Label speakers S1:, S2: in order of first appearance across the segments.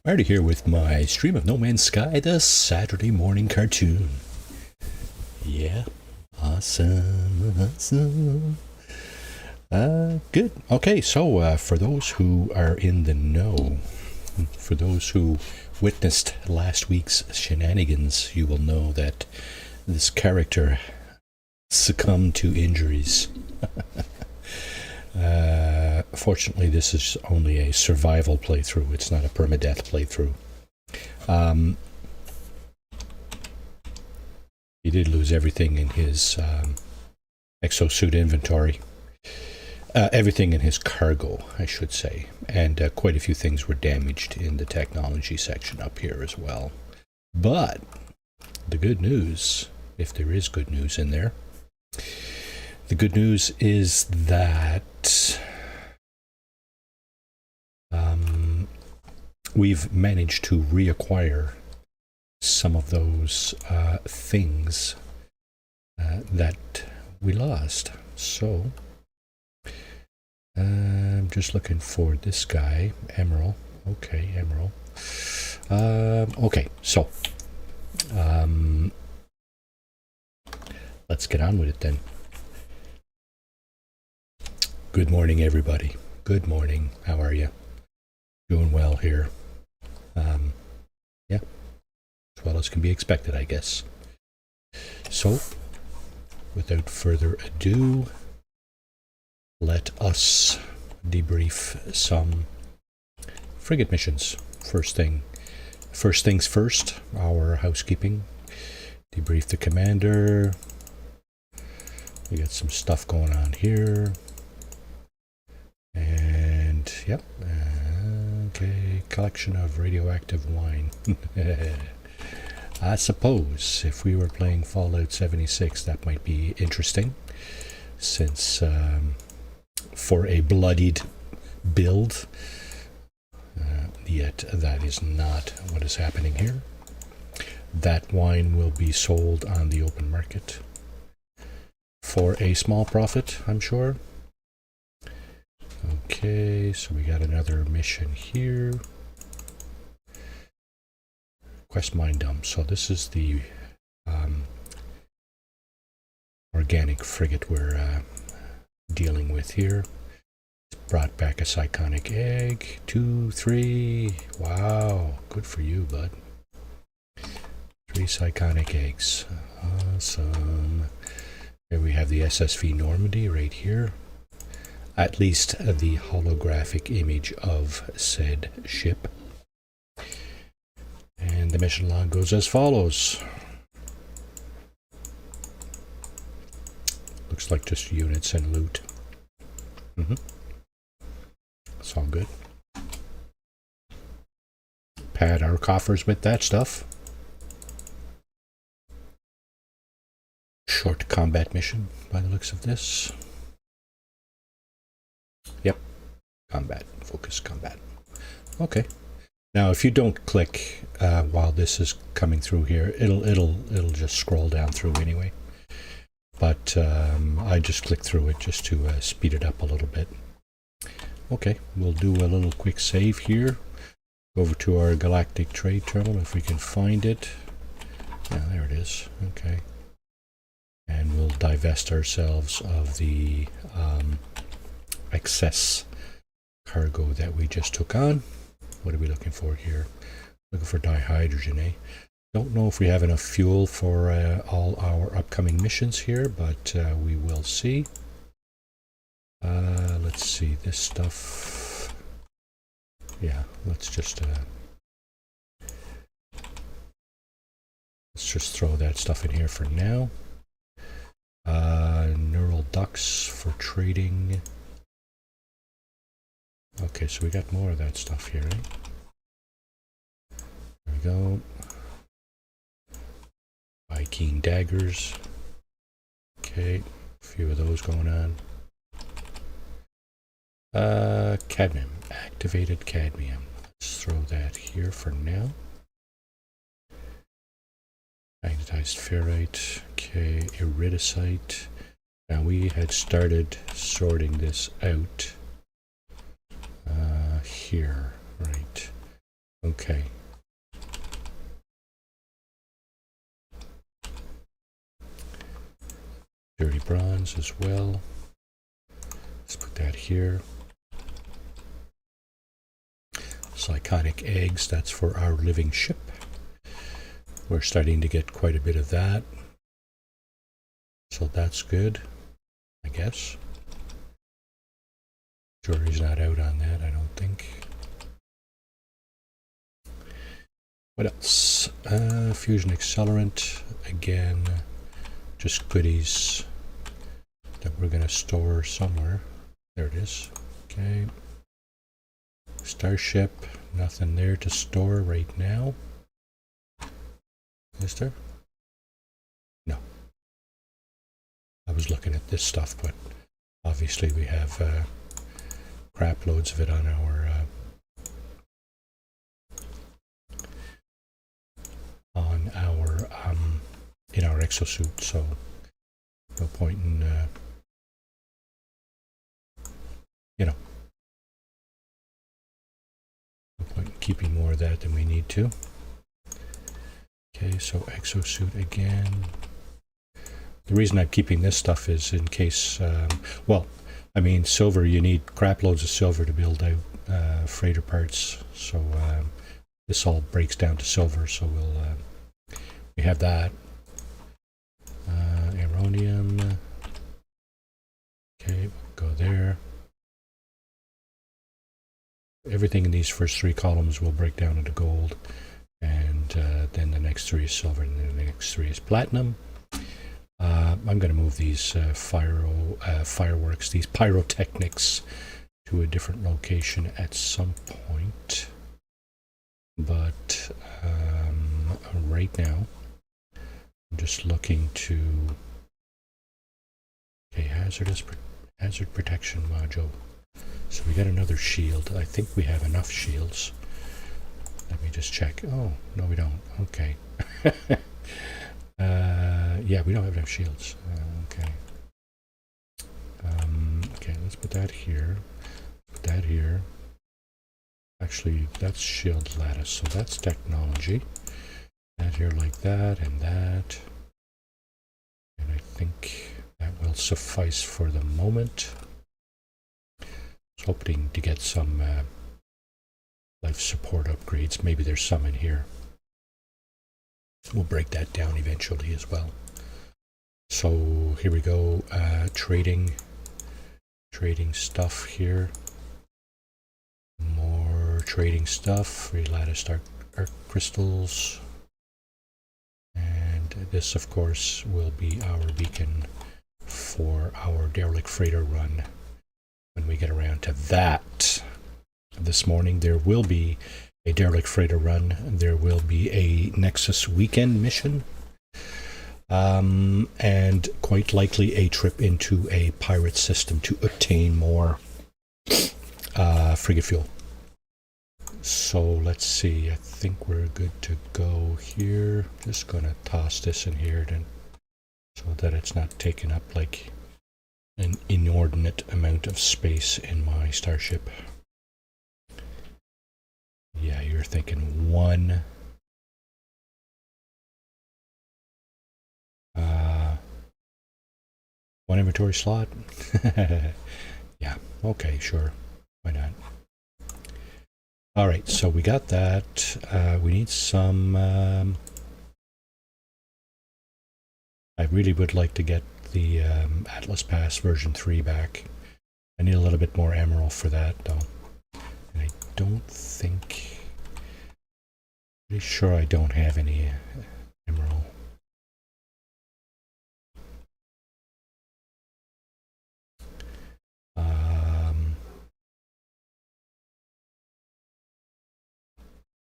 S1: Marty here with my stream of No Man's Sky, the Saturday morning cartoon. Yeah, awesome. Good. Okay, so for those who are in the know, for those who witnessed last week's shenanigans, you will know that this character succumbed to injuries. Fortunately, this is only a survival playthrough. It's not a permadeath playthrough. He did lose everything in his exosuit inventory. Everything in his cargo, I should say. And quite a few things were damaged in the technology section up here as well. But the good news, if there is good news in there, the good news is that we've managed to reacquire some of those things that we lost. So I'm just looking for this guy, Emerald. Okay, Emerald. Okay, so let's get on with it then. Good morning, everybody. Good morning. How are you? Doing well here. Yeah, as well as can be expected, I guess. So, without further ado, let us debrief some frigate missions. First things first, our housekeeping. Debrief the commander. We got some stuff going on here. And, yep. Okay, collection of radioactive wine. I suppose if we were playing Fallout 76, that might be interesting, since for a bloodied build, yet that is not what is happening here. That wine will be sold on the open market for a small profit, I'm sure. Okay, so we got another mission here. Quest mine dump. So this is the organic frigate we're dealing with here. It's brought back a psychonic egg. 2, 3. Wow, good for you, bud. 3 psychonic eggs. Awesome. Here we have the SSV Normandy right here. At least the holographic image of said ship. And the mission log goes as follows. Looks like just units and loot. It's all good. Pad our coffers with that stuff. Short combat mission by the looks of this. Yep, combat, focus combat. Okay. Now, if you don't click while this is coming through here, it'll just scroll down through anyway. But I just click through it just to speed it up a little bit. Okay, we'll do a little quick save here. Go over to our galactic trade terminal if we can find it. Yeah, there it is. Okay. And we'll divest ourselves of the excess cargo that we just took on. What are we looking for here? Looking for dihydrogen, eh? Don't know if we have enough fuel for all our upcoming missions here, but we will see. Let's see, this stuff. Yeah, let's just throw that stuff in here for now. Neural ducts for trading. Okay, so we got more of that stuff here, right? There we go. Viking daggers. Okay, a few of those going on. Cadmium. Activated cadmium. Let's throw that here for now. Magnetized ferrite. Okay, iridesite. Now we had started sorting this out here, right? Okay. Dirty bronze as well. Let's put that here. Iconic eggs, that's for our living ship. We're starting to get quite a bit of that. So that's good, I guess. Jury's not out on that, I don't think. What else? Fusion accelerant, again, just goodies that we're going to store somewhere. There it is. Okay. Starship, nothing there to store right now. Is there? No. I was looking at this stuff, but obviously we have crap loads of it on our in our exosuit, so no point in no point in keeping more of that than we need to. Okay, so exosuit again. The reason I'm keeping this stuff is in case, well, I mean, silver, you need crap loads of silver to build out freighter parts, so this all breaks down to silver, so we have that. Aeronium. Okay, we'll go there. Everything in these first three columns will break down into gold, and then the next three is silver, and then the next three is platinum. I'm going to move these fireworks, these pyrotechnics, to a different location at some point. But right now, I'm just looking to... Okay, hazard protection module. So we got another shield. I think we have enough shields. Let me just check. Oh, no we don't. Okay. Yeah, we don't have enough shields. Okay. Okay, let's put that here. Put that here. Actually, that's shield lattice, so that's technology. That here like that, and that. And I think that will suffice for the moment. I was hoping to get some life support upgrades. Maybe there's some in here. We'll break that down eventually as well. So here we go, trading stuff here. More trading stuff, latticed arc crystals. And this, of course, will be our beacon for our derelict freighter run when we get around to that. This morning there will be a derelict freighter run. There will be a Nexus weekend mission. And quite likely a trip into a pirate system to obtain more frigate fuel. So let's see, I think we're good to go here. Just gonna toss this in here then, so that it's not taking up like an inordinate amount of space in my starship. Yeah, you're thinking one inventory slot. Yeah, okay, sure, why not. All right, so we got that. We need some I really would like to get the Atlas Pass version 3 back. I need a little bit more emerald for that though, and I don't think, pretty sure I don't have any emerald.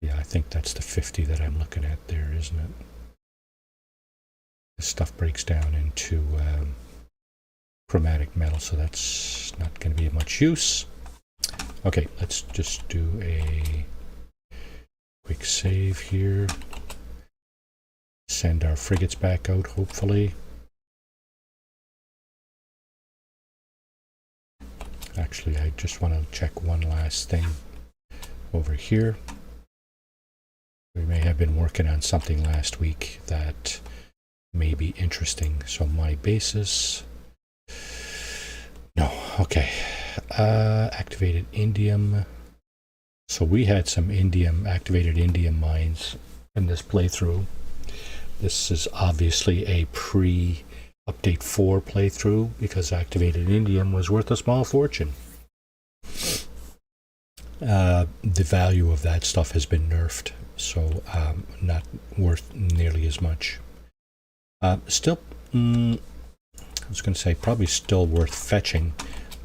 S1: Yeah, I think that's the 50 that I'm looking at there, isn't it? This stuff breaks down into chromatic metal, so that's not going to be of much use. Okay, let's just do a quick save here. Send our frigates back out, hopefully. Actually, I just want to check one last thing over here. We may have been working on something last week that may be interesting. So my basis, no, okay. Activated indium. So we had some activated indium mines in this playthrough. This is obviously a pre-update 4 playthrough because activated indium was worth a small fortune. The value of that stuff has been nerfed, so not worth nearly as much. Still, I was going to say probably still worth fetching,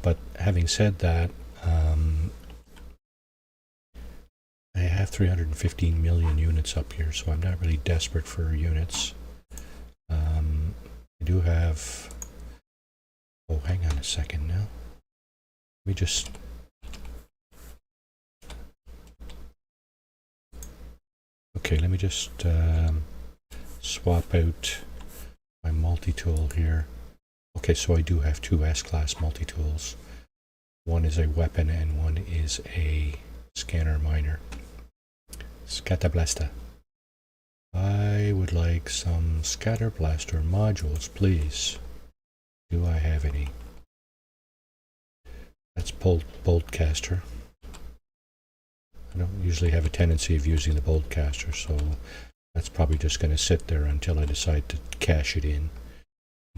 S1: but having said that, I have 315 million units up here, so I'm not really desperate for units. I do have... Oh, hang on a second now. Let me just... Okay, let me just swap out my multi-tool here. Okay, so I do have two S-class multi-tools. One is a weapon and one is a scanner miner. Scatterblaster. I would like some Scatterblaster modules, please. Do I have any? That's Boltcaster. I don't usually have a tendency of using the Boltcaster, so that's probably just going to sit there until I decide to cash it in.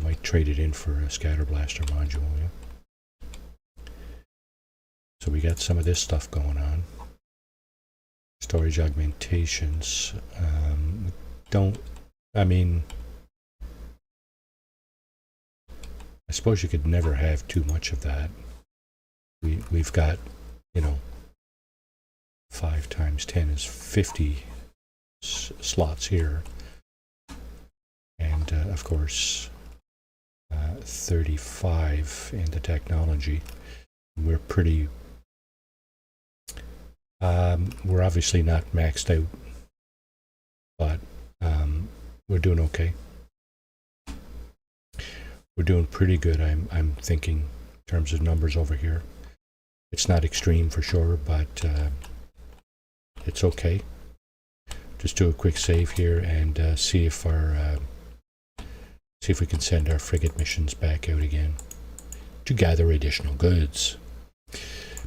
S1: I might trade it in for a Scatterblaster module. Yeah? So we got some of this stuff going on. Storage augmentations. I suppose you could never have too much of that. We've got, 5 times 10 is 50 slots here. And, of course, 35 in the technology. We're pretty... we're obviously not maxed out, but we're doing okay. We're doing pretty good, I'm thinking, in terms of numbers over here. It's not extreme for sure, but it's okay. Just do a quick save here and see if we can send our frigate missions back out again to gather additional goods.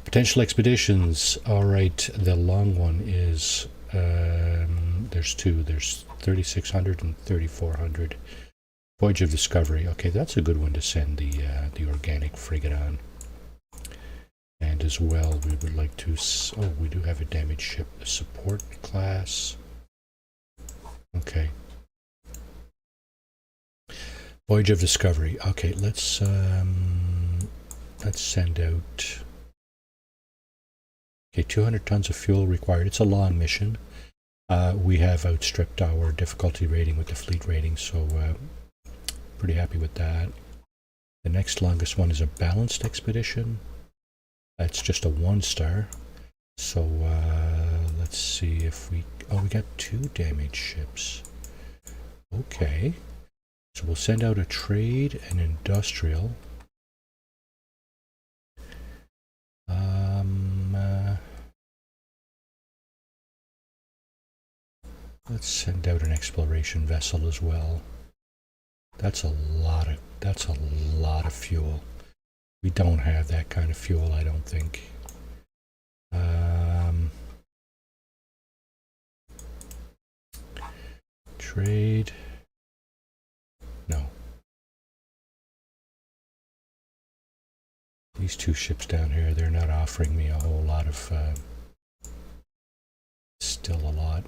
S1: Potential expeditions. All right, the long one is there's two. There's 3600 and 3400. Voyage of Discovery. Okay, that's a good one to send the organic frigate on. And as well, we would like to... Oh, we do have a damaged ship. The support class. Okay. Voyage of Discovery. Okay, let's send out... Okay, 200 tons of fuel required. It's a long mission. We have outstripped our difficulty rating with the fleet rating, so pretty happy with that. The next longest one is a balanced expedition. That's just a 1-star. So let's see if we... Oh, we got 2 damaged ships. Okay. So we'll send out a trade and industrial. Let's send out an exploration vessel as well. That's a lot of fuel. We don't have that kind of fuel, I don't think. Trade. No. These 2 ships down here, they're not offering me a whole lot of... still a lot.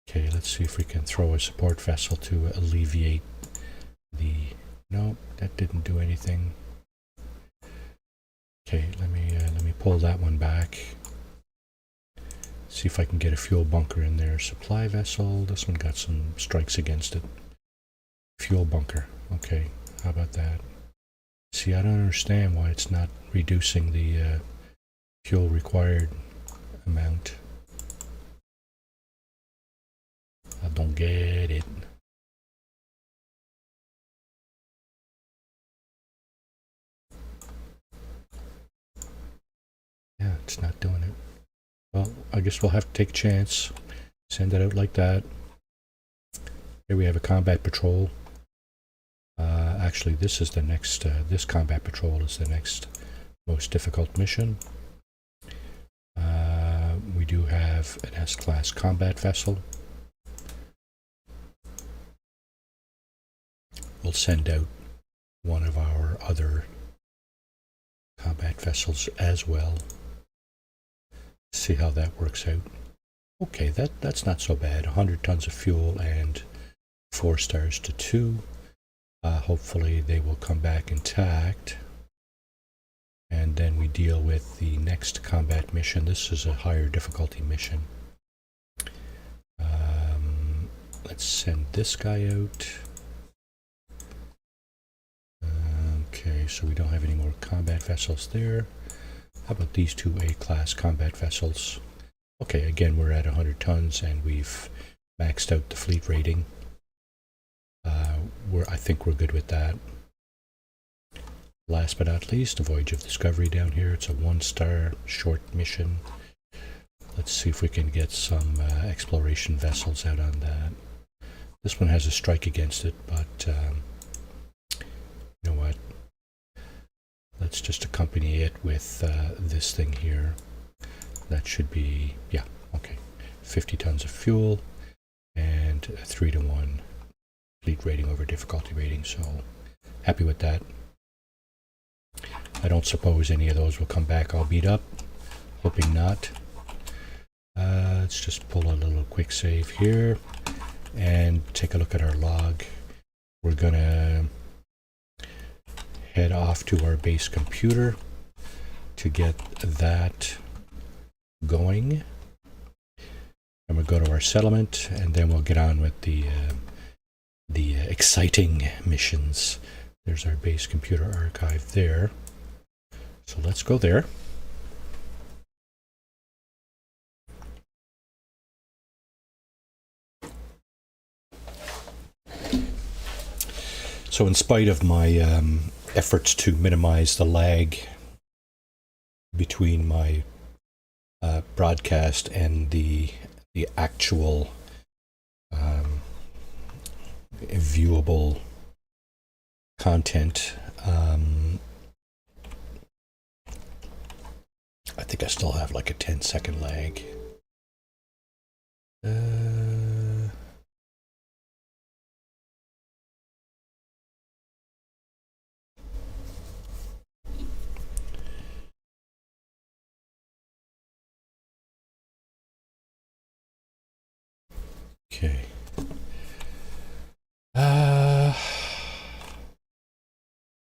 S1: Okay, let's see if we can throw a support vessel to alleviate the... Nope, that didn't do anything. Okay, let me pull that one back. See if I can get a fuel bunker in there. Supply vessel, this one got some strikes against it. Fuel bunker, okay, how about that? See, I don't understand why it's not reducing the fuel required amount. I don't get it. Yeah, it's not doing it. Well, I guess we'll have to take a chance. Send it out like that. Here we have a combat patrol. Actually, this is the next, this combat patrol is the next most difficult mission. We do have an S-class combat vessel. We'll send out one of our other combat vessels as well. See how that works out. Okay, that's not so bad. 100 tons of fuel and 4 stars to 2. Hopefully they will come back intact. And then we deal with the next combat mission. This is a higher difficulty mission. Let's send this guy out. Okay, so we don't have any more combat vessels there. How about these 2 A-class combat vessels? Okay, again, we're at 100 tons and we've maxed out the fleet rating. I think we're good with that. Last but not least, the Voyage of Discovery down here. It's a 1-star short mission. Let's see if we can get some exploration vessels out on that. This one has a strike against it, but you know what? Let's just accompany it with this thing here. That should be, yeah, okay. 50 tons of fuel and a 3-to-1 fleet rating over difficulty rating, so happy with that. I don't suppose any of those will come back all beat up. Hoping not. Let's just pull a little quick save here and take a look at our log. We're gonna head off to our base computer to get that going. And we'll go to our settlement, and then we'll get on with the exciting missions. There's our base computer archive there. So let's go there. So in spite of my efforts to minimize the lag between my broadcast and the actual viewable content, I think I still have like a 10-second lag. Okay.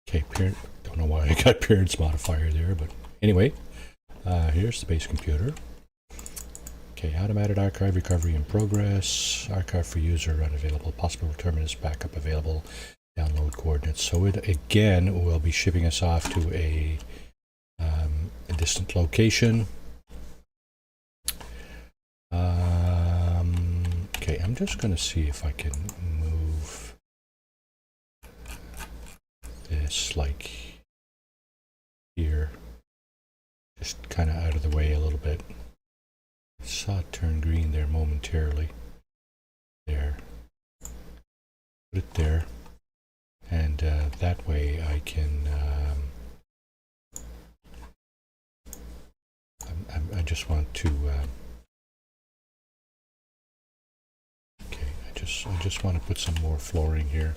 S1: Okay, parent. Don't know why I got parents modifier there, but anyway, here's the base computer. Okay, automated archive recovery in progress. Archive for user unavailable. Possible terminus backup available. Download coordinates. So it again will be shipping us off to a distant location. Okay, I'm just going to see if I can move this like here, just kind of out of the way a little bit. Saw it turn green there momentarily. There. Put it there. And that way I can I just want to I just want to put some more flooring here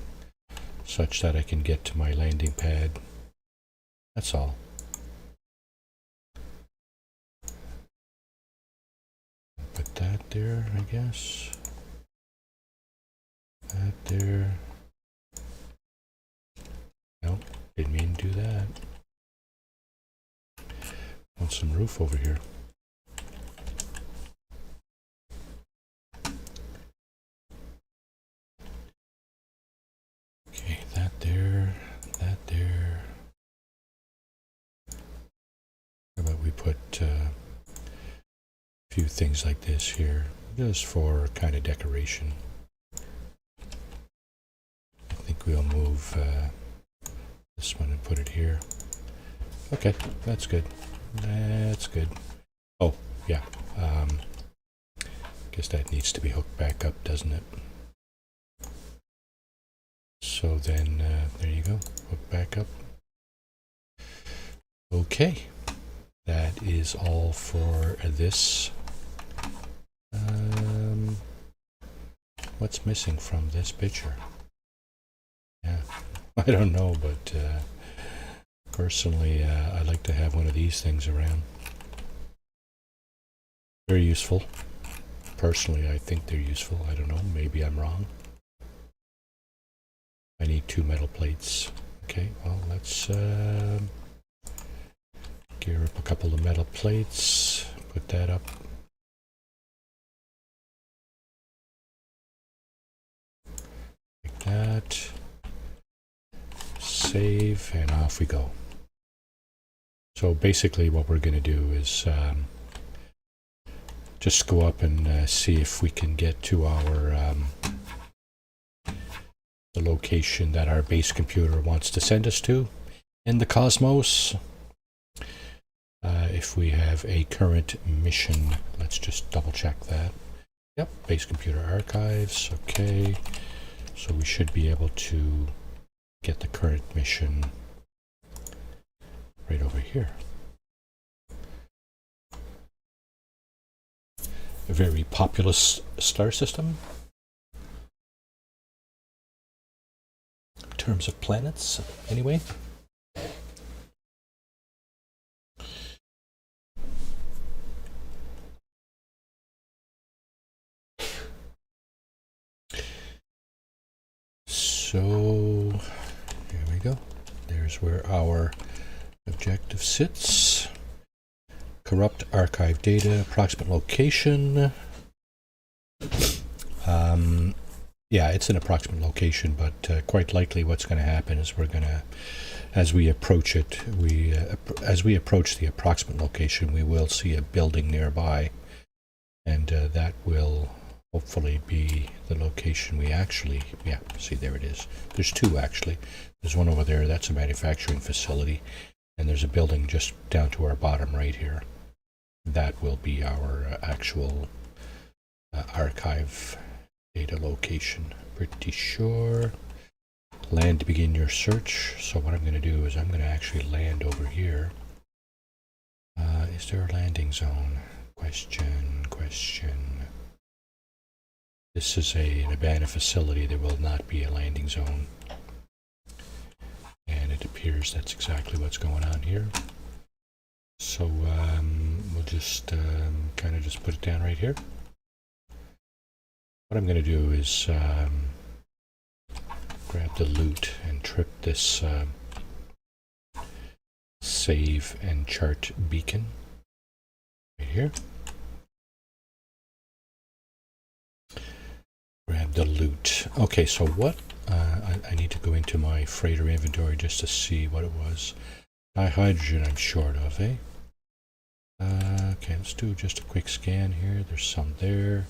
S1: such that I can get to my landing pad. That's all. Put that there, I guess. That there. Nope, didn't mean to do that. Want some roof over here. Okay, that there, that there. How about we put a few things like this here, just for kind of decoration. I think we'll move this one and put it here. Okay, that's good. That's good. Oh, yeah. Guess that needs to be hooked back up, doesn't it? So then, there you go, hook back up. Okay, that is all for this. What's missing from this picture? Yeah, I don't know, but personally, I like to have one of these things around. Very useful. Personally, I think they're useful. I don't know, maybe I'm wrong. I need 2 metal plates. Okay, well, let's gear up a couple of metal plates, put that up. Like that. Save, and off we go. So basically what we're going to do is just go up and see if we can get to our the location that our base computer wants to send us to in the cosmos. If we have a current mission, let's just double check that. Yep, base computer archives, okay. So we should be able to get the current mission right over here. A very populous star system in terms of planets, anyway. So here we go. There's where our objective sits. Corrupt archive data, approximate location. Yeah, it's an approximate location, but quite likely what's going to happen is we're going to, as we approach it, as we approach the approximate location, we will see a building nearby, and that will hopefully be the location we actually, yeah, see, there it is. There's 2 actually. There's one over there, that's a manufacturing facility, and there's a building just down to our bottom right here. That will be our actual archive data location. Pretty sure. Land to begin your search. So what I'm going to do is I'm going to actually land over here. Is there a landing zone? Question. This is an abandoned facility. There will not be a landing zone. And it appears that's exactly what's going on here. So we'll just kind of just put it down right here. What I'm going to do is grab the loot and trip this save and chart beacon right here. Grab the loot. Okay, so what I need to go into my freighter inventory just to see what it was. Hydrogen I'm short of, eh? Okay, let's do just a quick scan here. There's some there.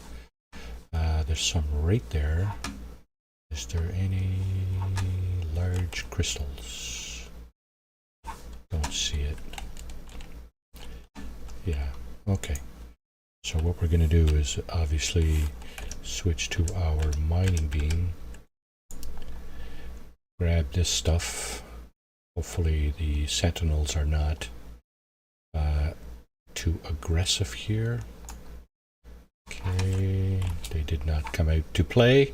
S1: There's some right there. Is there any large crystals? Don't see it. Yeah, okay. So what we're going to do is obviously switch to our mining beam. Grab this stuff. Hopefully the sentinels are not too aggressive here. Okay, they did not come out to play,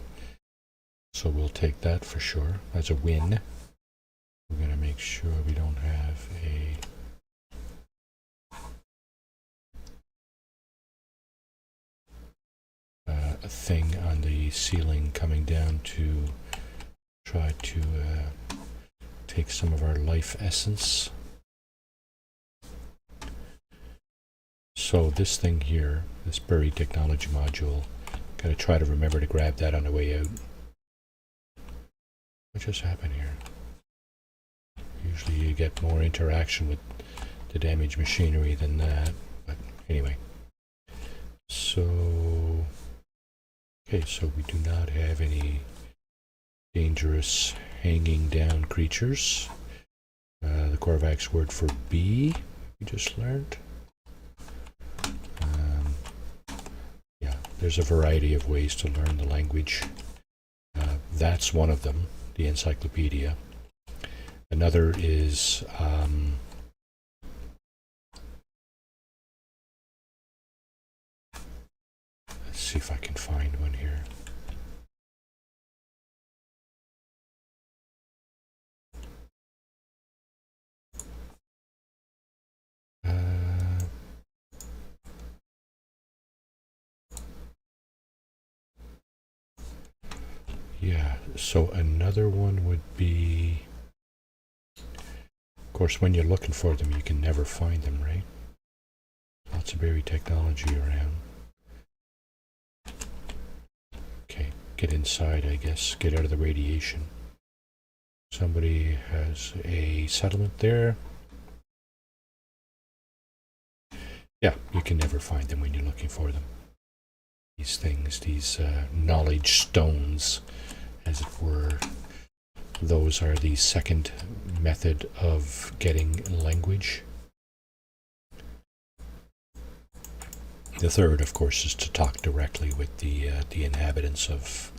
S1: so we'll take that for sure as a win. We're going to make sure we don't have a thing on the ceiling coming down to try to take some of our life essence. So this thing here, this buried technology module, gotta try to remember to grab that on the way out. What just happened here? Usually you get more interaction with the damaged machinery than that, but anyway. So, okay, so we do not have any dangerous hanging down creatures. The Korvac's word for bee, we just learned. Yeah, there's a variety of ways to learn the language. That's one of them, the encyclopedia. Another is let's see if I can find one here. Yeah, so another one would be, of course, when you're looking for them, you can never find them, right? Lots of berry technology around. Okay, get inside, I guess. Get out of the radiation. Somebody has a settlement there. Yeah, you can never find them when you're looking for them. These things, these knowledge stones, as it were, those are the second method of getting language. The third, of course, is to talk directly with the inhabitants of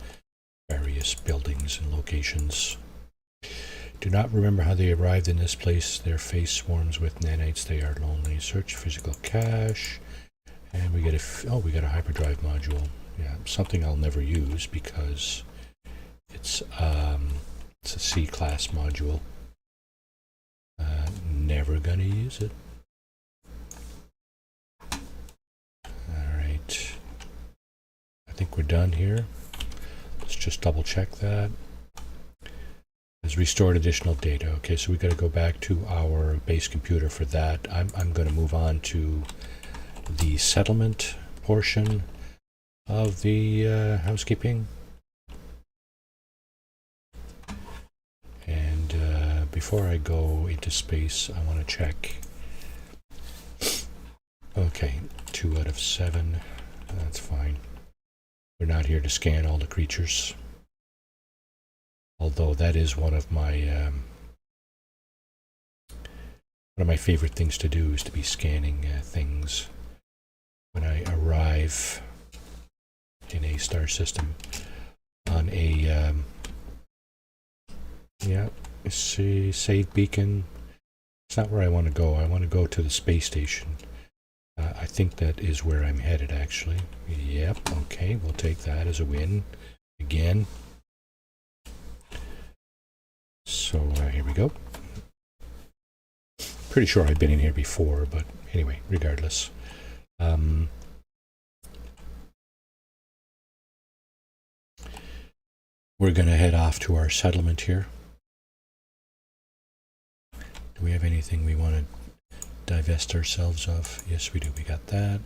S1: various buildings and locations. Do not remember how they arrived in this place. Their face swarms with nanites. They are lonely. Search physical cache. And we get we got a hyperdrive module. Yeah, something I'll never use because it's a C-class module. Never gonna use it. Alright. I think we're done here. Let's just double check that. Has restored additional data. Okay, so we got to go back to our base computer for that. I'm going to move on to the settlement portion of the housekeeping. And before I go into space, I want to check. Okay, 2 out of 7. That's fine. We're not here to scan all the creatures. Although that is one of my favorite things to do, is to be scanning things when I arrive in a star system on a save beacon. It's not where I want to go. I want to go to the space station. I think that is where I'm headed, actually. Yep. Okay, we'll take that as a win again. So here we go. Pretty sure I've been in here before, but anyway, regardless. We're going to head off to our settlement here. Do we have anything we want to divest ourselves of? Yes, we do. We got that.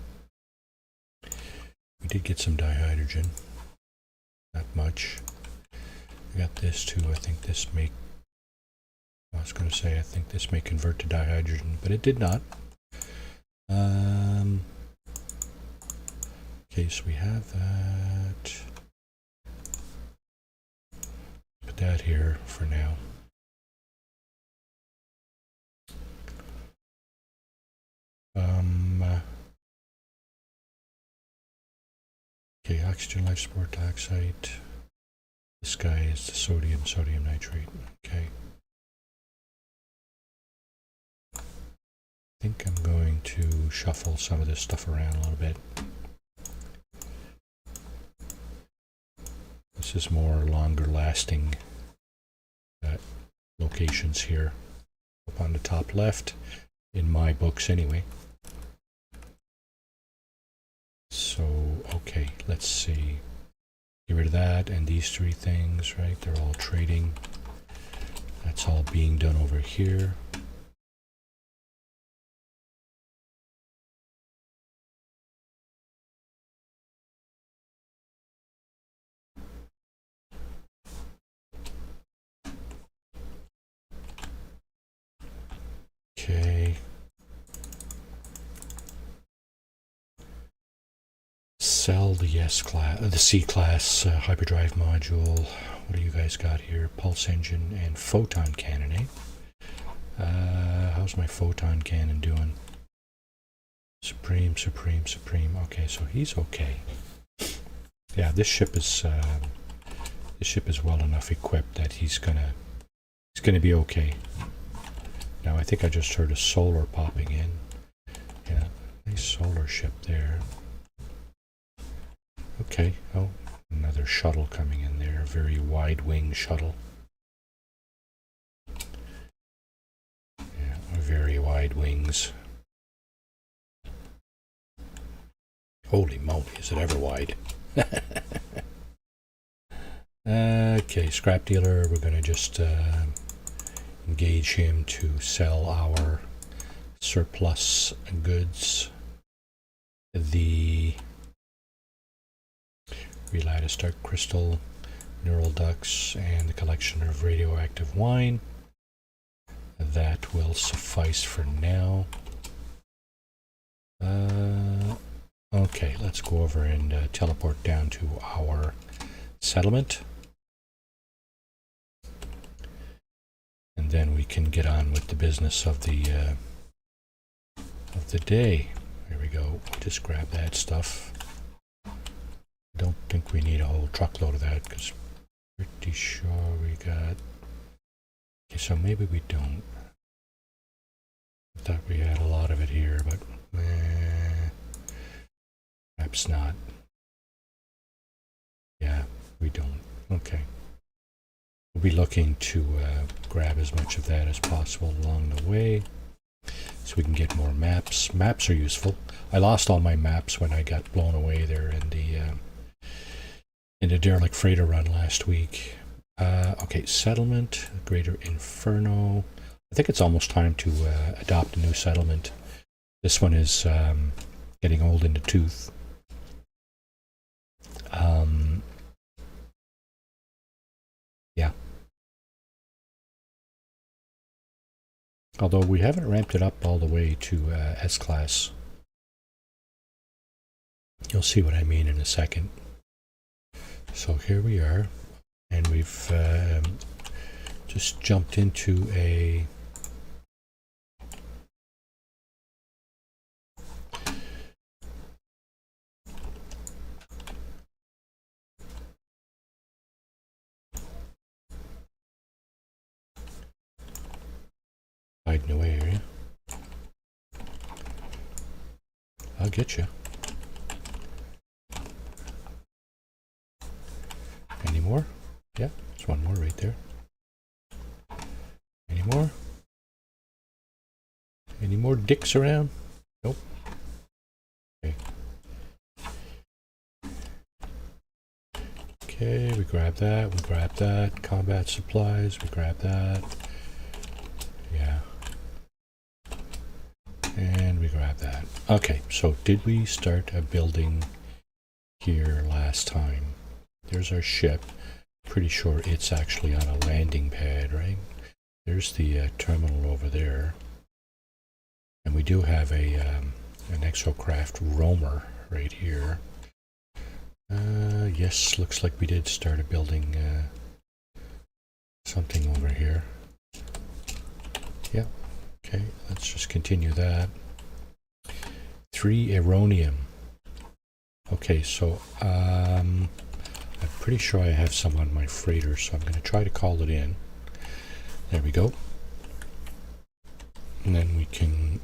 S1: We did get some dihydrogen. Not much. We got this too. I think this may... I was going to say, I think this may convert to dihydrogen, but it did not. Okay, so we have that. Put that here for now. Okay, oxygen, life support, dioxide. This guy is the sodium nitrate. Okay. I think I'm going to shuffle some of this stuff around a little bit. This is more longer lasting locations here up on the top left, in my books anyway. So, okay, let's see. Get rid of that and these 3 things, right? They're all trading. That's all being done over here. Okay. Sell the S-class, the C-class hyperdrive module. What do you guys got here? Pulse engine and photon cannon, eh? How's my photon cannon doing? Supreme. Okay, so he's okay. Yeah, this ship is well enough equipped that he's gonna be okay. Now I think I just heard a solar popping in. Yeah, nice solar ship there. Okay, oh, another shuttle coming in there, a very wide wing shuttle. Yeah, very wide wings. Holy moly, is it ever wide? Okay, scrap dealer, we're going to just engage him to sell our surplus goods. The Relight dark crystal, neural ducts, and the collection of radioactive wine. That will suffice for now. Okay, let's go over and teleport down to our settlement. And then we can get on with the business of the day. There we go. Just grab that stuff. I don't think we need a whole truckload of that because pretty sure we got... Okay, so maybe we don't. I thought we had a lot of it here, but perhaps not. Yeah, we don't. Okay. We'll be looking to grab as much of that as possible along the way so we can get more maps. Maps are useful. I lost all my maps when I got blown away there in the derelict freighter run last week. Okay, settlement, Greater Inferno. I think it's almost time to adopt a new settlement. This one is getting old in the tooth. Yeah. Although we haven't ramped it up all the way to S-Class. You'll see what I mean in a second. So here we are, and we've just jumped into a hiding away, are you? I'll get you. Any more? Yeah, there's one more right there. Any more? Any more dicks around? Nope. Okay. Okay, we grab that, we grab that. Combat supplies, we grab that. Yeah. And we grab that. Okay, so did we start a building here last time? There's our ship. Pretty sure it's actually on a landing pad, right? There's the terminal over there. And we do have an exocraft roamer right here. Yes, looks like we did start a building something over here. Yeah, okay, let's just continue that. 3 Eronium. Okay, so I'm pretty sure I have some on my freighter, so I'm going to try to call it in. There we go. And then we can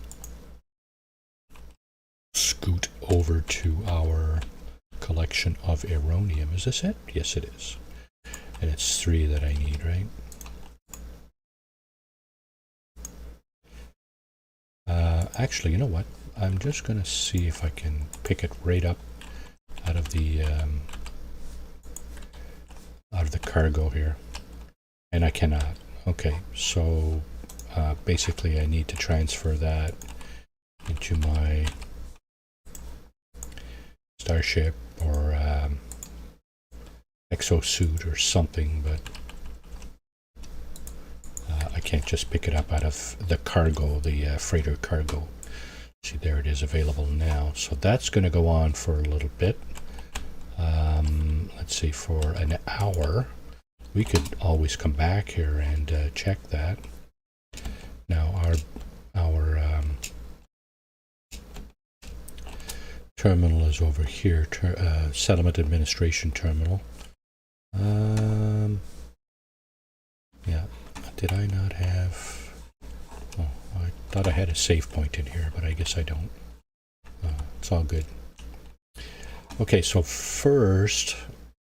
S1: scoot over to our collection of Eronium. Is this it? Yes, it is. And it's 3 that I need, right? Actually, you know what? I'm just going to see if I can pick it right up out of the cargo here. And I cannot. Okay, so basically I need to transfer that into my starship or exosuit or something, but I can't just pick it up out of the cargo, the freighter cargo. See, there it is available now. So that's going to go on for a little bit. Let's see, for an hour. We could always come back here and check that. Now our terminal is over here, settlement administration terminal. Yeah, did I not have... Oh, I thought I had a save point in here, but I guess I don't. It's all good. Okay, so first,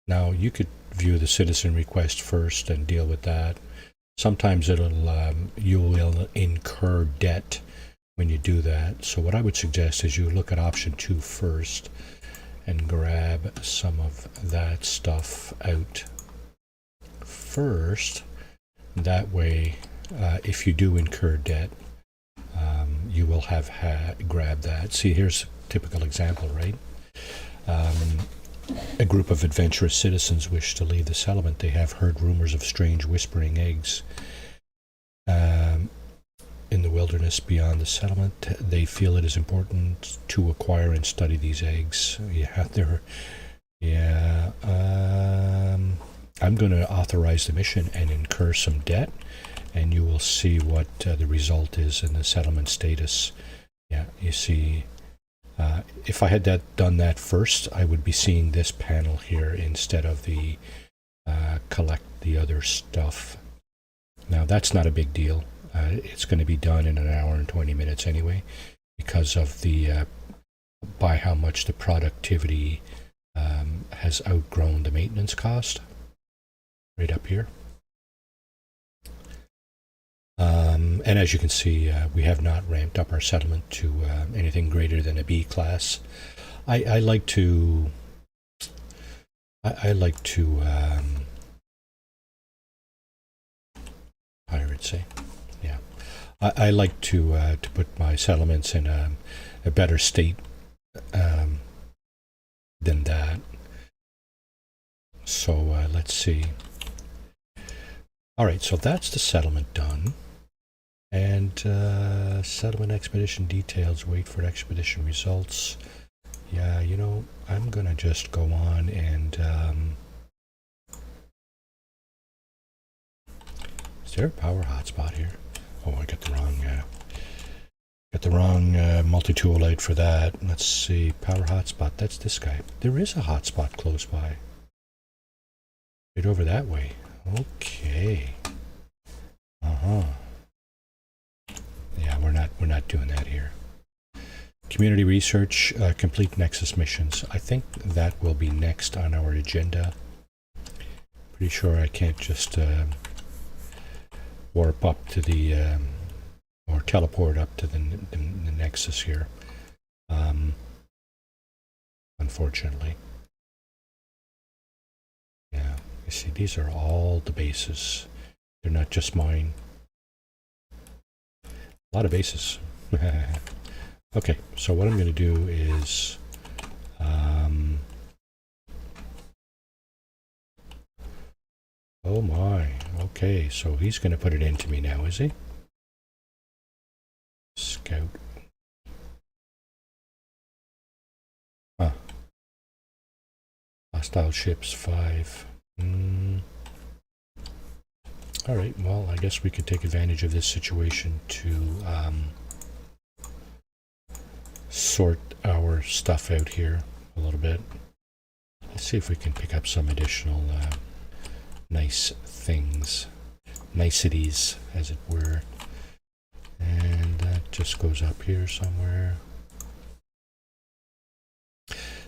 S1: now you could view the citizen request first and deal with that. Sometimes it'll you will incur debt when you do that. So what I would suggest is you look at option 2 first and grab some of that stuff out first. That way, if you do incur debt, you will have grabbed that. See, here's a typical example, right? A group of adventurous citizens wish to leave the settlement. They have heard rumors of strange whispering eggs in the wilderness beyond the settlement. They feel it is important to acquire and study these eggs. I'm going to authorize the mission and incur some debt, and you will see what the result is in the settlement status. Yeah, you see, if I had done that first, I would be seeing this panel here instead of the collect the other stuff. Now, that's not a big deal. It's going to be done in an hour and 20 minutes anyway, because of the by how much the productivity has outgrown the maintenance cost. Right up here. And as you can see, we have not ramped up our settlement to anything greater than a B class. I like to pirates, eh? Yeah. I like to put my settlements in a better state than that. So let's see. All right, so that's the settlement done. And settlement expedition details, wait for expedition results. Yeah, you know, I'm going to just go on and... is there a power hotspot here? Oh, I got the wrong multi-tool out for that. Let's see, power hotspot, that's this guy. There is a hotspot close by. Right over that way. Okay. Yeah, we're not doing that here. Community research, complete Nexus missions. I think that will be next on our agenda. Pretty sure I can't just warp up to the or teleport up to the Nexus here. Unfortunately. Yeah. You see, these are all the bases. They're not just mine. A lot of bases. Okay, so what I'm going to do is... oh my, okay, so he's going to put it into me now, is he? Scout. Huh. Hostile ships 5. Alright, well, I guess we could take advantage of this situation to sort our stuff out here a little bit. Let's see if we can pick up some additional nice things, niceties, as it were. And that just goes up here somewhere.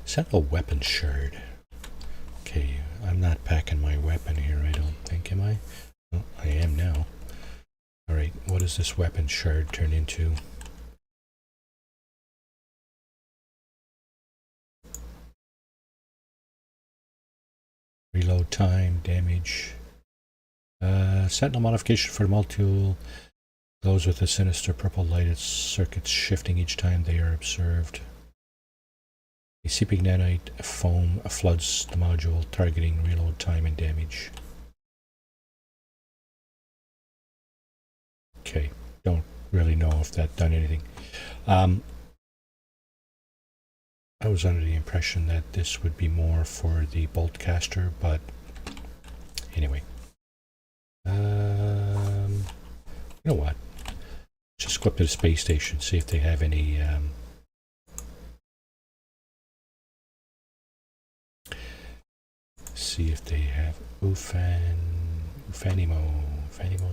S1: Sentinel weapon shard. Okay, I'm not packing my weapon here, I don't think, am I? Oh, I am now. Alright, what does this weapon shard turn into? Reload time, damage. Sentinel modification for the multi-tool. Glows with a sinister purple light. Its circuits shifting each time they are observed. A seeping nanite foam floods the module, targeting reload time and damage. Okay, don't really know if that done anything. I was under the impression that this would be more for the bolt caster, but anyway. You know what? Just go up to the space station, see if they have any see if they have Ufanimo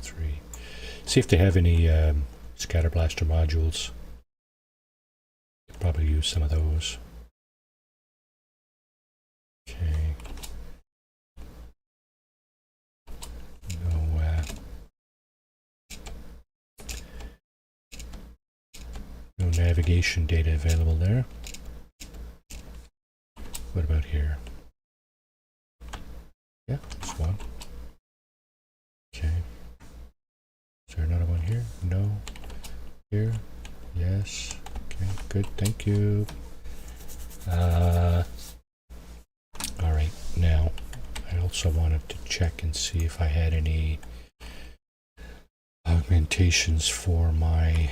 S1: 3. See if they have any scatter blaster modules. Could probably use some of those. Okay. No navigation data available there. What about here? Yeah, there's one. Okay. Is there another one here? No. Here? Yes. Okay, good. Thank you. Alright, now I also wanted to check and see if I had any augmentations for my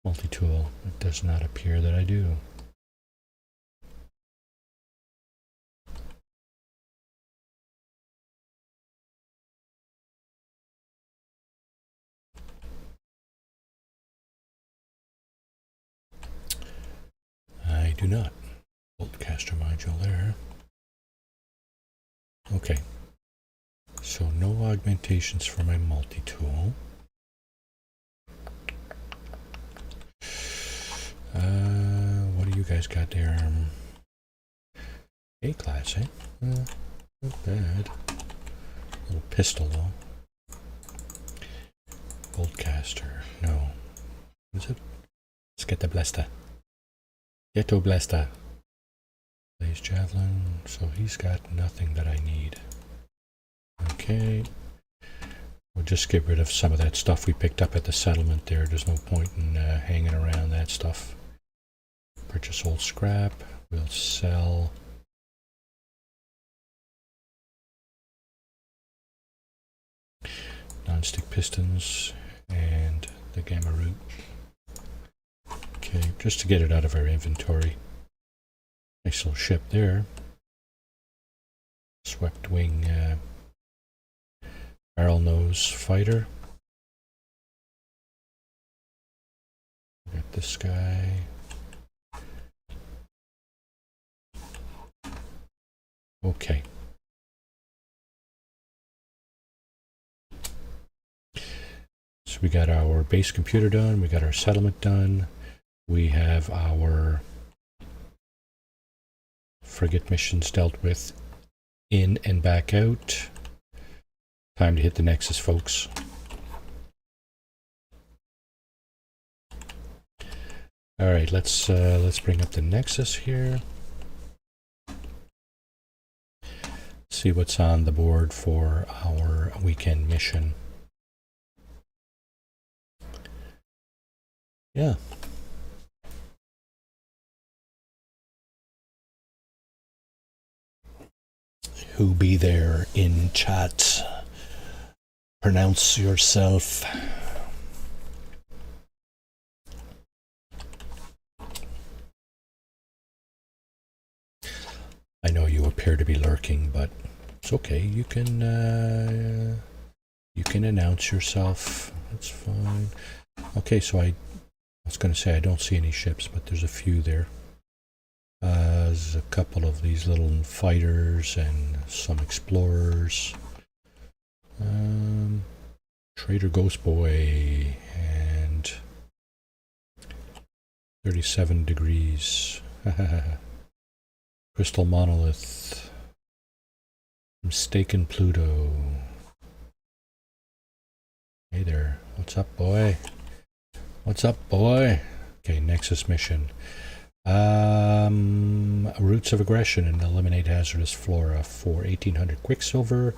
S1: multi-tool. It does not appear that I do. I do not. Boltcaster module there. Okay. So no augmentations for my multi-tool. What do you guys got there? A-class, eh? Not bad. Little pistol though. Boltcaster. No. Is it? Let's get the blaster. Ghetto blaster. Blaze javelin. So he's got nothing that I need. Okay. We'll just get rid of some of that stuff we picked up at the settlement there. There's no point in hanging around that stuff. Purchase old scrap. We'll sell. Non-stick pistons and the gamma root. Okay, just to get it out of our inventory. Nice little ship there. Swept wing barrel nose fighter. Got this guy. Okay. So we got our base computer done, we got our settlement done, we have our frigate missions dealt with in and back out. Time to hit the Nexus, folks. All right, let's bring up the Nexus here. See what's on the board for our weekend mission. Yeah. Who be there in chat? Pronounce yourself. I know you appear to be lurking, but it's okay. You can announce yourself. That's fine. Okay, so I was going to say I don't see any ships, but there's a few there. There's a couple of these little fighters and some explorers. Trader Ghost Boy and 37 degrees. Crystal Monolith. Mistaken Pluto. Hey there. What's up, boy? What's up, boy? Okay, Nexus mission. Roots of Aggression and eliminate hazardous flora for 1800 Quicksilver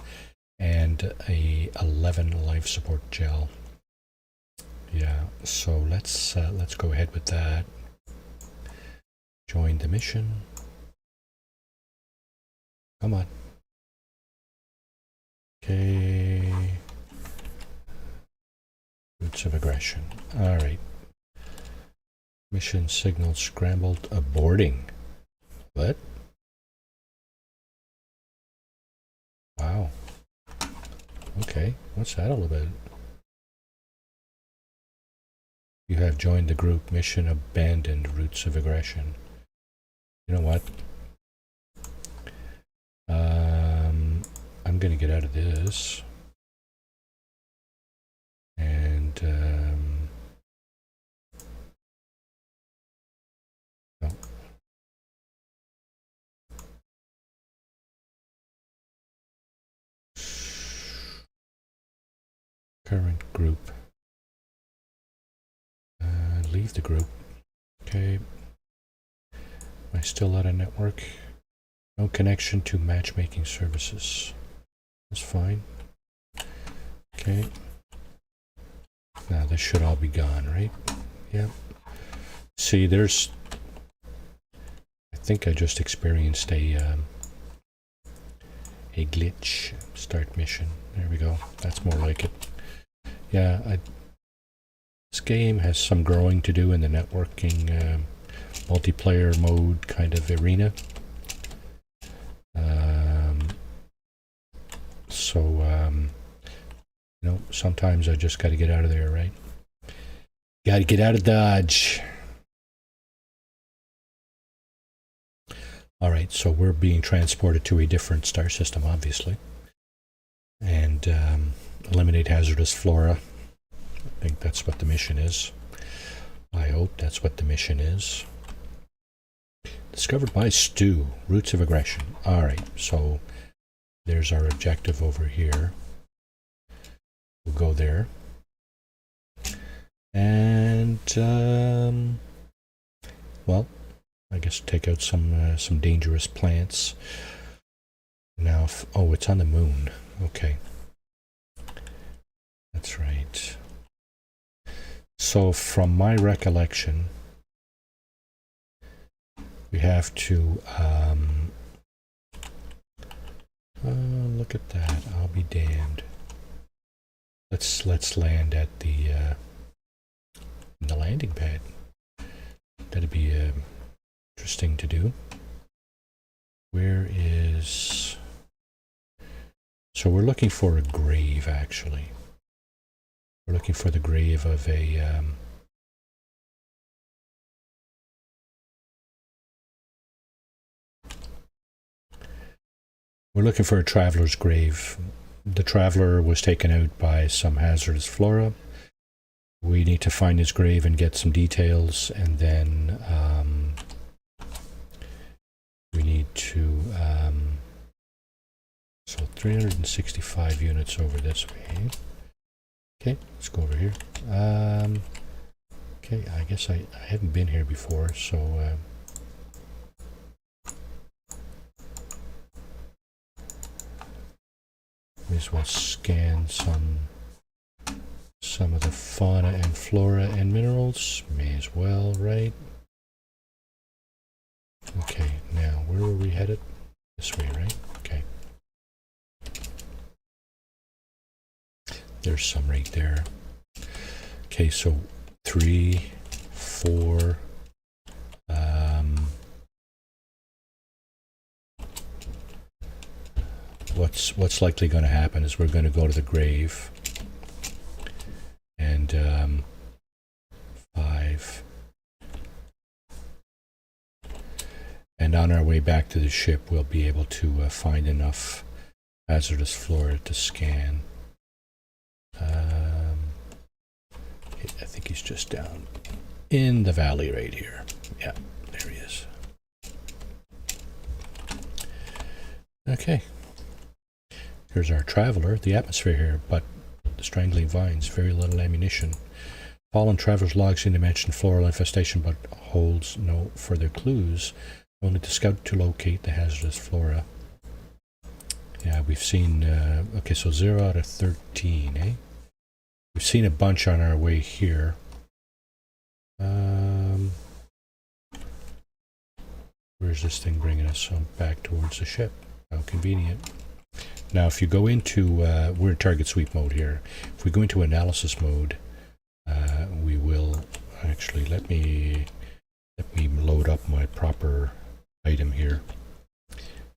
S1: and a 11 life support gel. Yeah, so let's go ahead with that. Join the mission. Come on. Okay. Roots of Aggression. All right. Mission signal scrambled. Aborting. What? Wow. Okay. What's that all about? You have joined the group. Mission abandoned. Roots of Aggression. You know what? going to get out of this. And no. Current group. Leave the group. Okay. Am I still out of network? No connection to matchmaking services. That's fine. Okay. Now this should all be gone, right? Yep. See, there's... I think I just experienced a glitch. Start mission. There we go. That's more like it. Yeah, this game has some growing to do in the networking multiplayer mode kind of arena. You know, sometimes I just got to get out of there, right? Got to get out of Dodge. All right, so we're being transported to a different star system, obviously. And eliminate hazardous flora. I think that's what the mission is. I hope that's what the mission is. Discovered by Stu, roots of aggression. All right, so there's our objective over here. We'll go there. And, well, I guess take out some dangerous plants. Now, oh, it's on the moon. Okay. That's right. So, from my recollection, we have to, look at that. I'll be damned. Let's land at the landing pad. That'd be interesting to do. Where is... So we're looking for a grave, actually. We're looking for the grave of a... We're looking for a traveler's grave. The traveler was taken out by some hazardous flora. We need to find his grave and get some details, and then we need to... so 365 units over this way. Okay, let's go over here. Okay, I guess I haven't been here before, so... may as well scan some of the fauna and flora and minerals. May as well, right? Okay, now where are we headed? This way, right? Okay. There's some right there. Okay, so 3, 4. What's likely going to happen is we're going to go to the grave, and 5, and on our way back to the ship we'll be able to find enough hazardous flora to scan. I think he's just down in the valley right here. Yeah, there he is. Okay. Here's our traveler, the atmosphere here, but the strangling vines, very little ammunition. Fallen traveler's logs in mention floral infestation, but holds no further clues. Only to scout to locate the hazardous flora. Yeah, we've seen, okay, so 0 out of 13, eh? We've seen a bunch on our way here. Where's this thing bringing us? So back towards the ship. How convenient. Now, if you go into, we're in target sweep mode here. If we go into analysis mode, we will actually, let me load up my proper item here.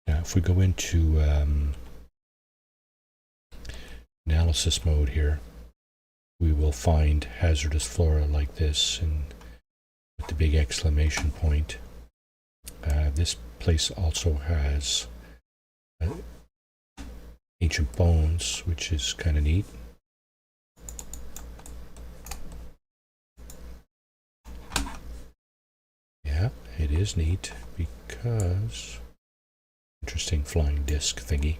S1: Now, if we go into analysis mode here, we will find hazardous flora like this, and with the big exclamation point. This place also has ancient bones, which is kind of neat. Yeah, it is neat because interesting flying disc thingy.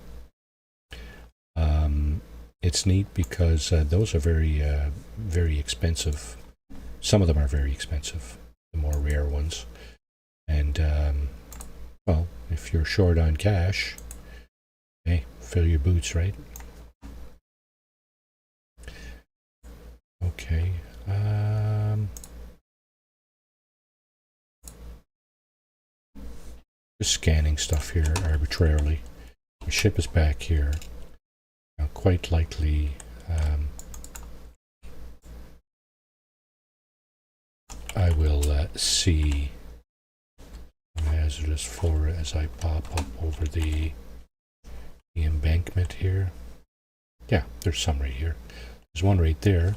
S1: It's neat because those are very expensive. Some of them are very expensive, the more rare ones. And well, if you're short on cash, hey, fill your boots, right? Okay. Just scanning stuff here arbitrarily. The ship is back here. Now, quite likely, I will see hazardous flora as I pop up over the embankment here. Yeah, there's some right here. There's one right there.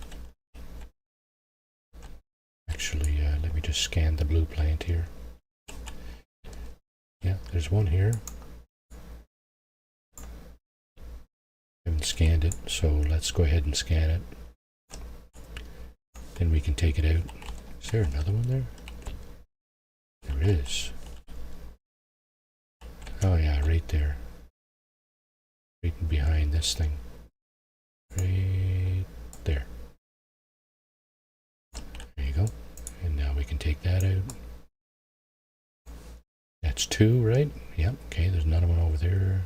S1: Actually, let me just scan the blue plant here. Yeah, there's one here. Haven't scanned it, so let's go ahead and scan it. Then we can take it out. Is there another one there? There is. Oh yeah, right there. Right behind this thing. Right there. There you go. And now we can take that out. That's two, right? Yep. Okay, there's another one over there.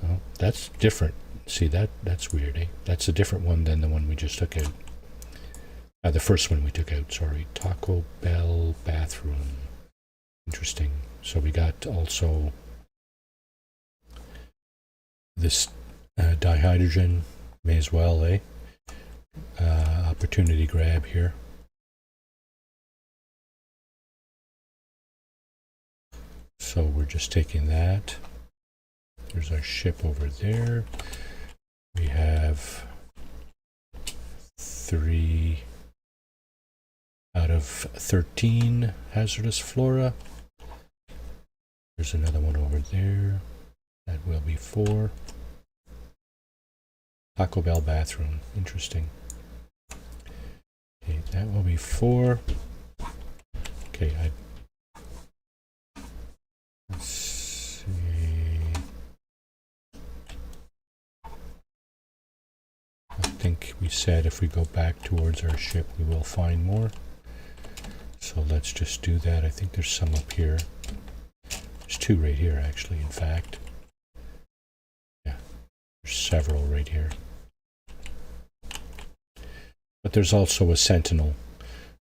S1: Oh, that's different. See, that's weird, eh? That's a different one than the one we just took out. The first one we took out, sorry. Taco Bell bathroom. Interesting. So we got also this dihydrogen. May as well, eh? Opportunity grab here. So we're just taking that. There's our ship over there. We have 3 out of 13 hazardous flora. There's another one over there. That will be 4. Taco Bell bathroom. Interesting. Okay, that will be 4. Okay, let's see. I think we said if we go back towards our ship, we will find more. So let's just do that. I think there's some up here. There's 2 right here, actually, in fact. Yeah, there's several right here. But there's also a sentinel,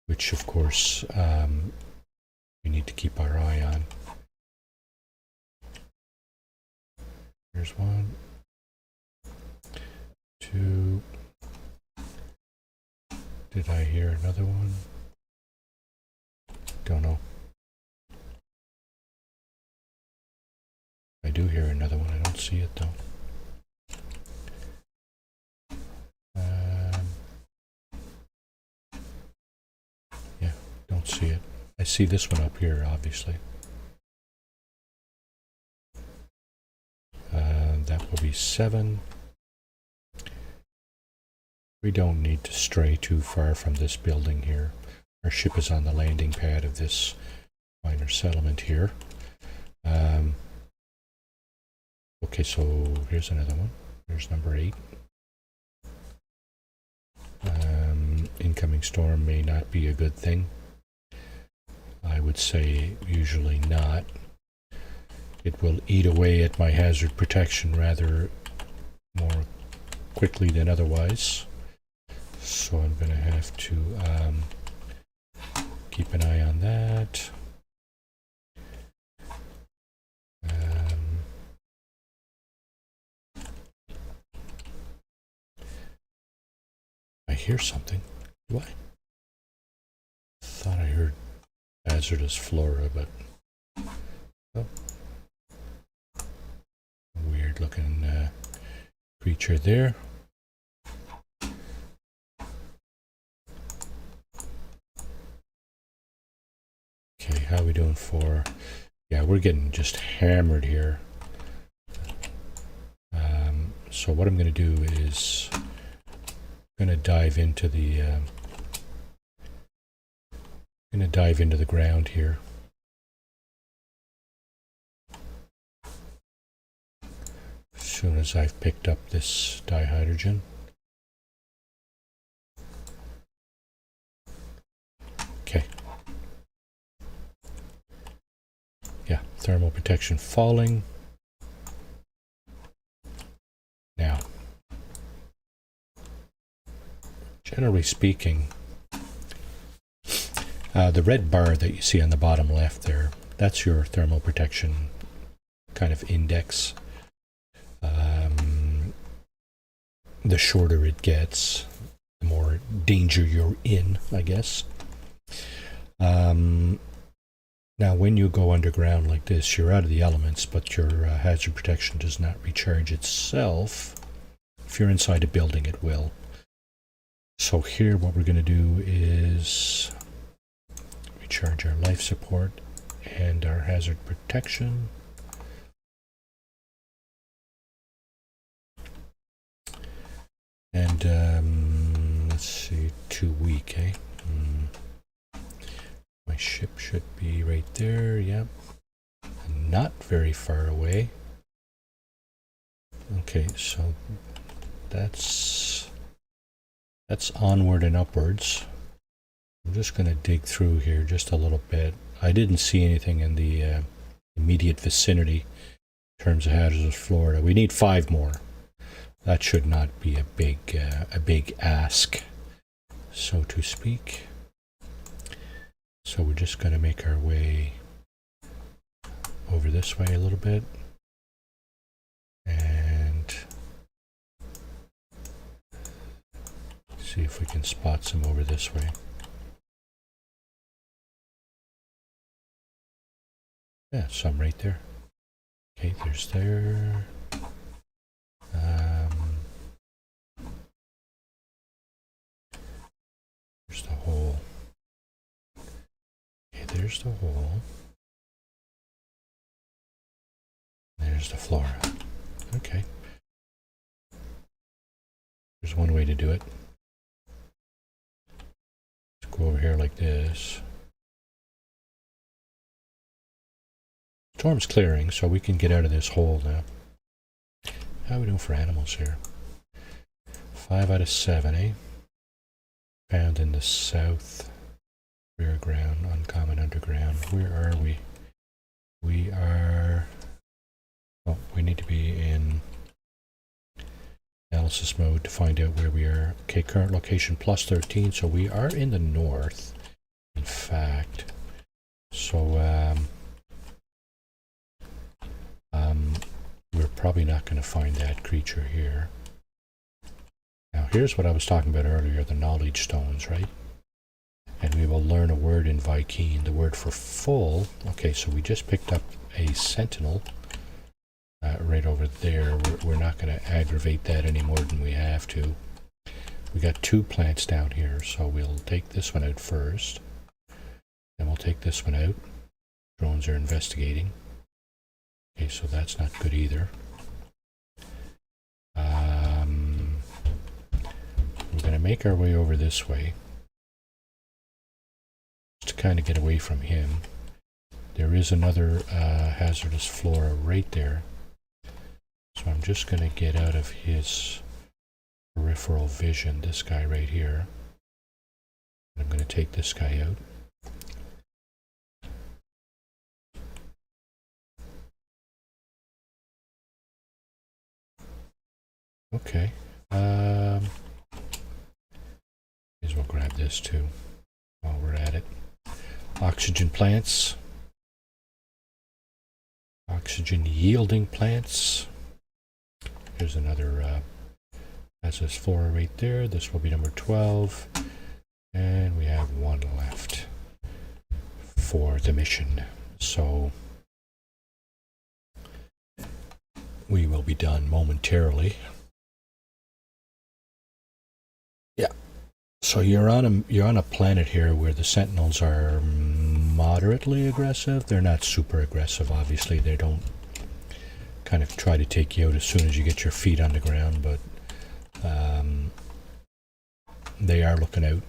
S1: which, of course, we need to keep our eye on. Here's 1, 2. Did I hear another one? Don't know. I do hear another one. I don't see it though. Yeah, don't see it. I see this one up here, obviously. That will be 7. We don't need to stray too far from this building here. Our ship is on the landing pad of this minor settlement here. Okay, so here's another one. There's number 8. Incoming storm may not be a good thing. I would say usually not. It will eat away at my hazard protection rather more quickly than otherwise. So I'm going to have to keep an eye on that. I hear something. Do I? Thought I heard hazardous flora, but oh. Weird looking creature there. Okay, how are we doing for... Yeah, we're getting just hammered here. So what I'm going to do is going to dive into the ground here. As soon as I've picked up this dihydrogen. Okay. Yeah, thermal protection falling. Now, generally speaking, the red bar that you see on the bottom left there, that's your thermal protection kind of index. The shorter it gets, the more danger you're in, I guess. Now, when you go underground like this, you're out of the elements, but your hazard protection does not recharge itself. If you're inside a building, it will. So here, what we're going to do is recharge our life support and our hazard protection. And let's see, too weak, eh? My ship should be right there, yep. Not very far away. Okay, so that's onward and upwards. I'm just going to dig through here just a little bit. I didn't see anything in the immediate vicinity in terms of hazardous flora. We need 5 more. That should not be a big ask, so to speak. So we're just going to make our way over this way a little bit. And see if we can spot some over this way. Yeah, some right there. Okay, there's there. There's the hole. Okay, there's the hole. There's the flora. Okay. There's one way to do it. Let's go over here like this. Storm's clearing, so we can get out of this hole now. How are we doing for animals here? 5 out of 7, eh? Found in the south. Rear ground, uncommon underground. Where are we? We are... Oh, we need to be in analysis mode to find out where we are. Okay, current location plus 13, so we are in the north, in fact. So, we're probably not going to find that creature here. Now, here's what I was talking about earlier, the knowledge stones, right? And we will learn a word in Vy'keen, the word for full. Okay, so we just picked up a sentinel right over there. We're not going to aggravate that any more than we have to. We got 2 plants down here, so we'll take this one out first. Then we'll take this one out. Drones are investigating. Okay, so that's not good either. We're going to make our way over this way just to kind of get away from him. There is another hazardous flora right there. So I'm just going to get out of his peripheral vision, this guy right here. I'm going to take this guy out. Okay. May as well grab this too while we're at it. Oxygen plants. Oxygen yielding plants. Here's another hazardous flora right there. This will be number 12. And we have 1 left for the mission. So we will be done momentarily. Yeah. So you're on a planet here where the Sentinels are moderately aggressive. They're not super aggressive, obviously. They don't kind of try to take you out as soon as you get your feet on the ground, but they are looking out.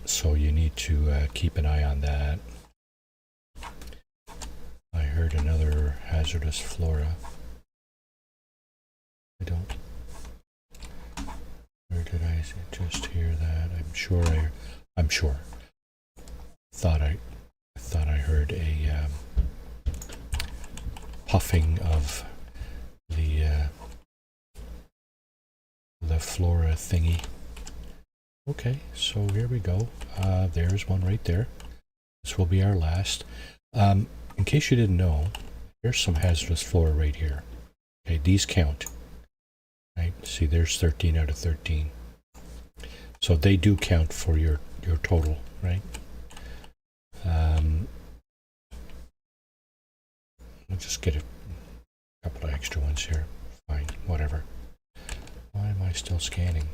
S1: So you need to keep an eye on that. I heard another hazardous flora. I don't. Where did I just hear that? I'm sure. Thought I heard a puffing of the flora thingy. Okay, so here we go. There's one right there. This will be our last. In case you didn't know, there's some hazardous flora right here. Okay, these count. Right? See, there's 13 out of 13. So they do count for your total, right? I'll just get a couple of extra ones here. Fine, whatever. Why am I still scanning?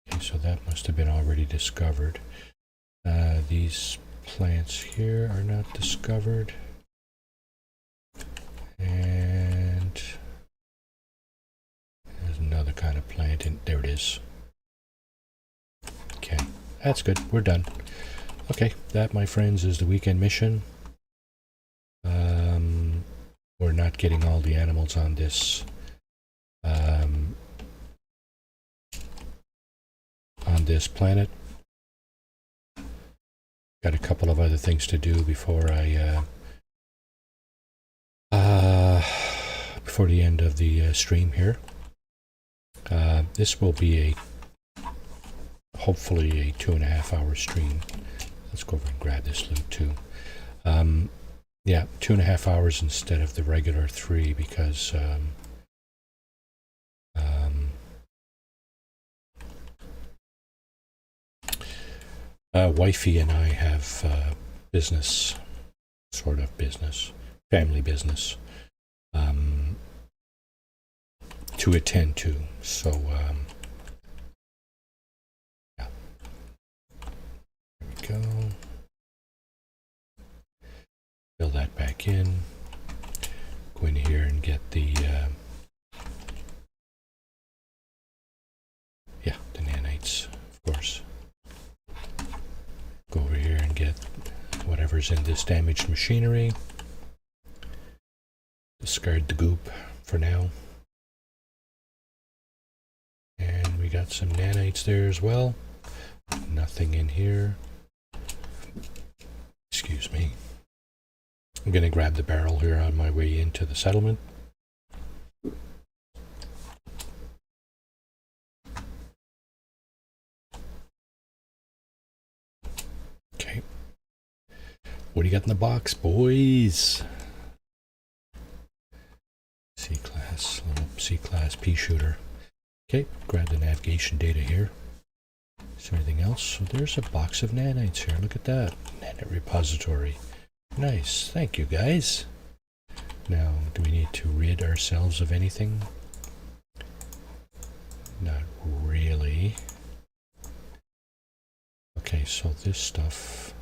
S1: Okay, so that must have been already discovered. These plants here are not discovered. And there's another kind of plant, and there it is. Okay, that's good. We're done. Okay, that, my friends, is the weekend mission. We're not getting all the animals on this planet. Got a couple of other things to do before I before the end of the stream here. This will be hopefully a 2.5 hour stream. Let's go over and grab this loot too. Yeah, 2.5 hours instead of the regular 3 because wifey and I have business, sort of business, family business to attend to. So yeah, there we go. Fill that back in. Go in here and get the the nanites, of course. Go over here and get whatever's in this damaged machinery. Discard the goop for now. And we got some nanites there as well. Nothing in here. Excuse me. I'm going to grab the barrel here on my way into the settlement. Okay. What do you got in the box, boys? C-class, little C-class pea shooter. Okay, grab the navigation data here. Is there anything else? So there's a box of nanites here. Look at that. Nanite repository. Nice. Thank you, guys. Now, do we need to rid ourselves of anything? Not really. Okay, so this stuff...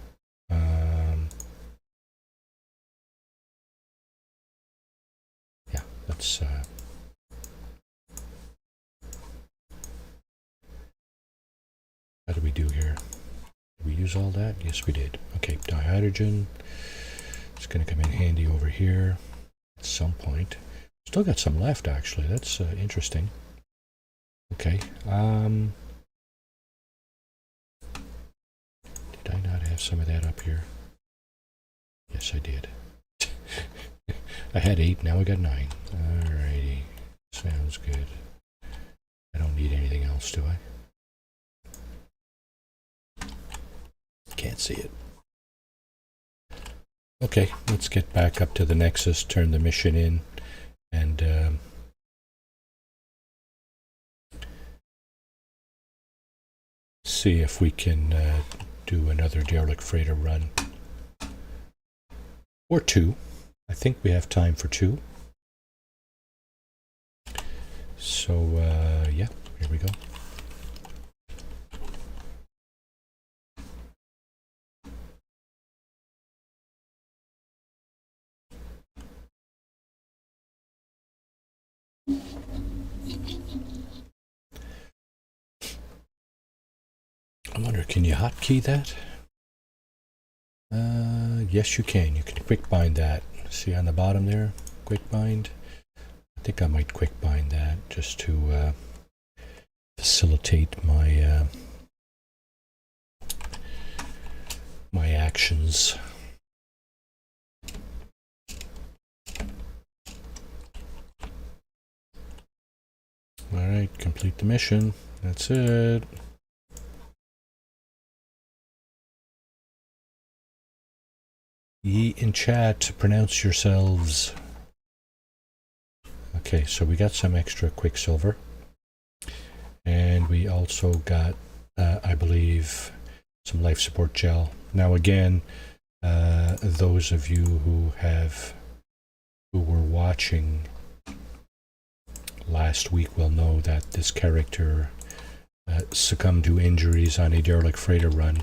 S1: yeah, let's... How do we do here? Did we use all that? Yes, we did. Okay, dihydrogen. It's going to come in handy over here at some point. Still got some left, actually. That's interesting. Okay. Did I not have some of that up here? Yes, I did. I had 8, now I got 9. Alrighty. Sounds good. I don't need anything else, do I? Can't see it. Okay, let's get back up to the Nexus, turn the mission in, and see if we can do another derelict freighter run. Or 2. I think we have time for 2. So, yeah, here we go. I wonder, can you hotkey that? Yes, you can. You can quick bind that. See on the bottom there? Quick bind. I think I might quick bind that just to facilitate my my actions. Alright, complete the mission. That's it. Ye in chat, pronounce yourselves. Okay, so we got some extra quicksilver. And we also got, I believe, some life support gel. Now again, those of you who were watching last week will know that this character succumbed to injuries on a derelict freighter run.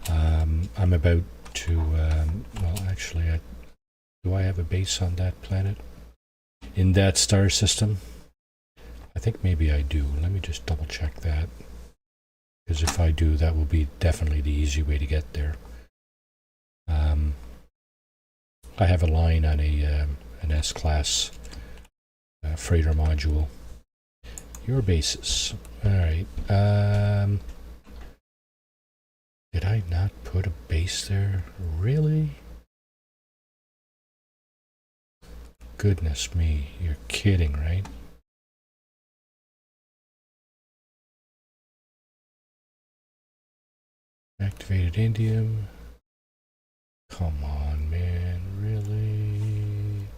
S1: I'm about to, well actually, do I have a base on that planet? In that star system? I think maybe I do. Let me just double check that. Because if I do, that will be definitely the easy way to get there. I have a line on an S-class freighter module. Your bases. Alright. Did I not put a base there? Really? Goodness me. You're kidding, right? Activated indium. Come on, man. Really?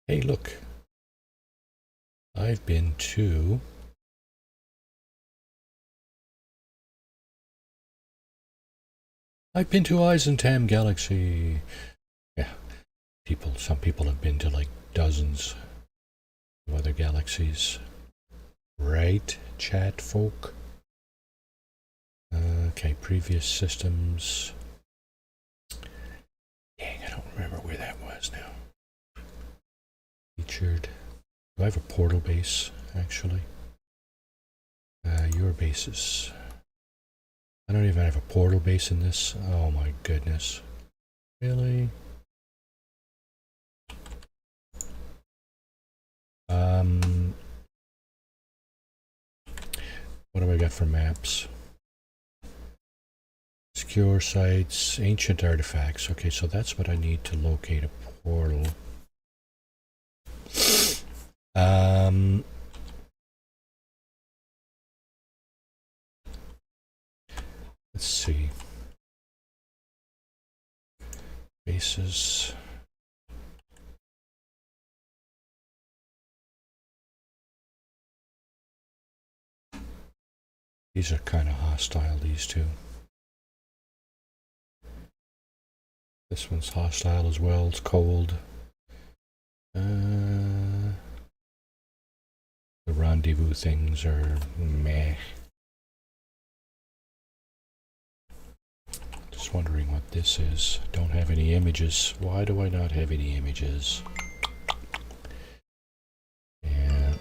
S1: Hey, look. I've been to Eisentam Galaxy. Yeah, some people have been to like dozens of other galaxies. Right, chat folk? Okay, previous systems. Dang, I don't remember where that was now. Featured. Do I have a portal base, actually? Your bases. I don't even have a portal base in this. Oh my goodness. Really? What do I got for maps? Secure sites, ancient artifacts. Okay, so that's what I need to locate a portal. Let's see. Bases. These are kind of hostile, these two. This one's hostile as well, it's cold. The rendezvous things are meh. Just wondering what this is. Don't have any images. Why do I not have any images? Yeah.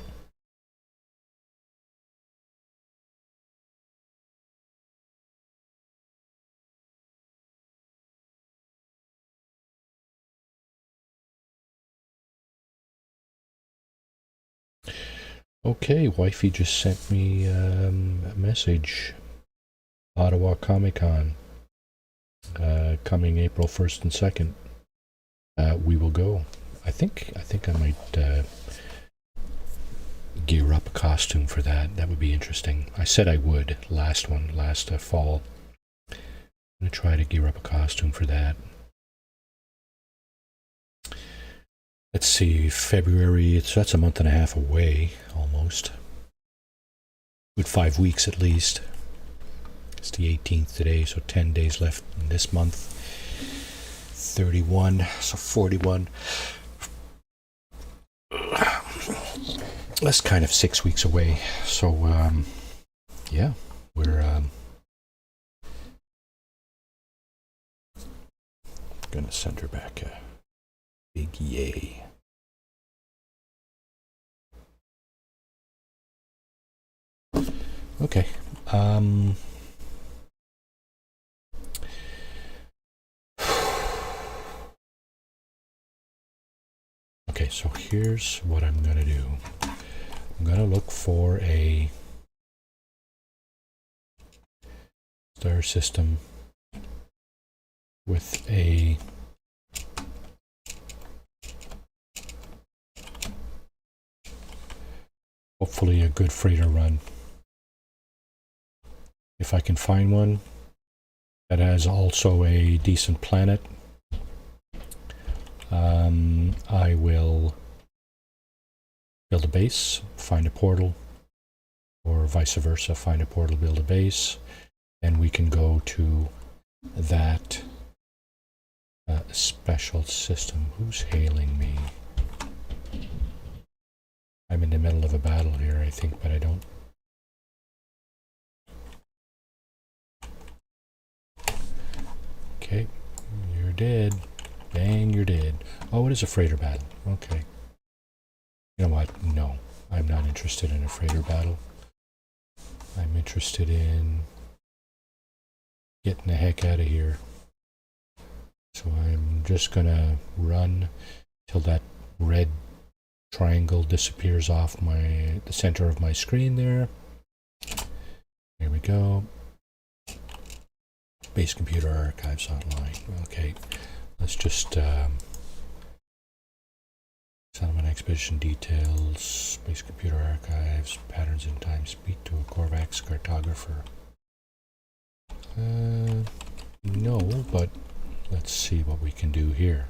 S1: Okay, wifey just sent me a message. Ottawa Comic-Con. Coming April 1st and 2nd. We will go. I think I might gear up a costume for that. That would be interesting. I said I would last fall. I'm going to try to gear up a costume for that. Let's see, February, that's a month and a half away, almost. With 5 weeks at least. It's the 18th today, so 10 days left in this month. 31, so 41. That's kind of 6 weeks away, so yeah, we're gonna send her back a big yay. Okay. Okay, so here's what I'm gonna do. I'm gonna look for a star system with a hopefully a good freighter run. If I can find one that has also a decent planet, I will build a base, find a portal, or vice versa, find a portal, build a base, and we can go to that special system. Who's hailing me? I'm in the middle of a battle here, I think, but I don't. Okay, you're dead. Bang, you're dead. Oh, it is a freighter battle. Okay. You know what? No, I'm not interested in a freighter battle. I'm interested in getting the heck out of here. So I'm just gonna run till that red triangle disappears off the center of my screen there. There we go. Base Computer Archives Online. Okay, let's just settlement expedition details, Base Computer Archives, patterns in time, speak to a Corvax cartographer. No, but let's see what we can do here.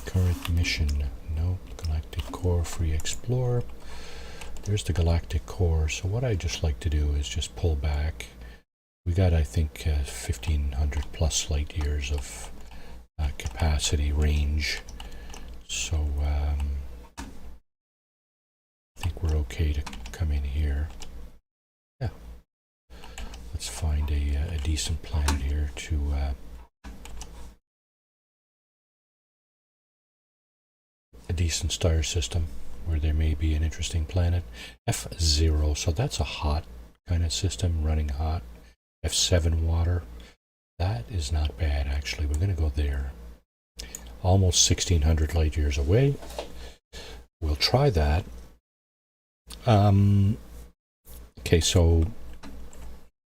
S1: Current mission, no. Galactic core, free explore. There's the galactic core. So what I just like to do is just pull back. We got, I think, 1,500 plus light years of capacity range. So I think we're okay to come in here. Yeah. Let's find a decent planet here to a decent star system where there may be an interesting planet. F0, so that's a hot kind of system, running hot. F7 water, that is not bad actually. We're going to go there. Almost 1,600 light years away. We'll try that. Okay, so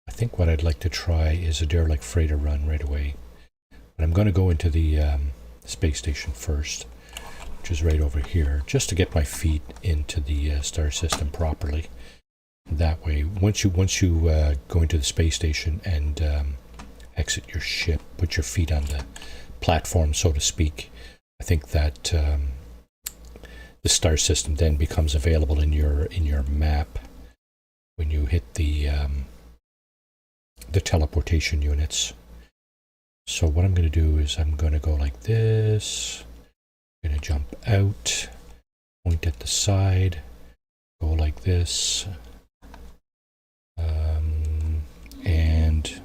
S1: I think what I'd like to try is a derelict freighter run right away. But I'm going to go into the space station first, which is right over here, just to get my feet into the star system properly. That way, once you go into the space station and exit your ship, put your feet on the platform, so to speak, I think that the star system then becomes available in your map when you hit the teleportation units. So what I'm going to do is I'm going to go like this. I'm going to jump out, point at the side, go like this, and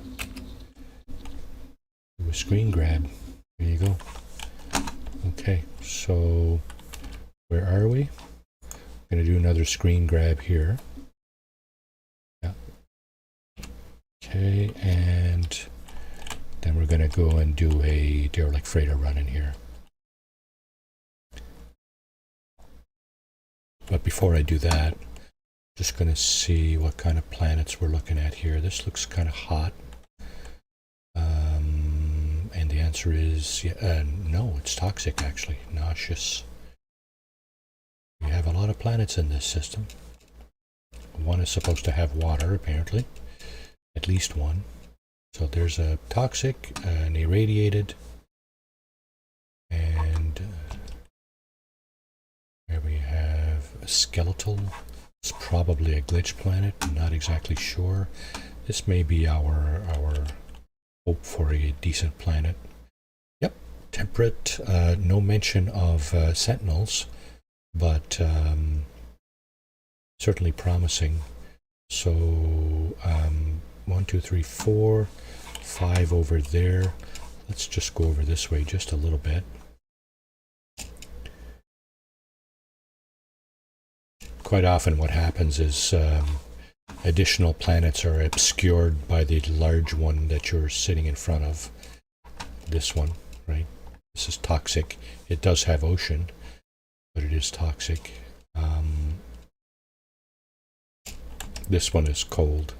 S1: do a screen grab. There you go. Okay, so where are we? I'm going to do another screen grab here. Yeah. Okay, and then we're going to go and do a derelict freighter run in here. But before I do that, just going to see what kind of planets we're looking at here. This looks kind of hot. And the answer is no, it's toxic actually, nauseous. We have a lot of planets in this system. One is supposed to have water, apparently. At least one. So there's a toxic, an irradiated, and here we have a skeletal. It's probably a glitch planet, I'm not exactly sure. This may be our hope for a decent planet. Yep, temperate, no mention of sentinels, but certainly promising. So 1, 2, 3, 4, 5 over there. Let's just go over this way just a little bit. Quite often what happens is additional planets are obscured by the large one that you're sitting in front of. This one, right? This is toxic. It does have ocean, but it is toxic. This one is cold.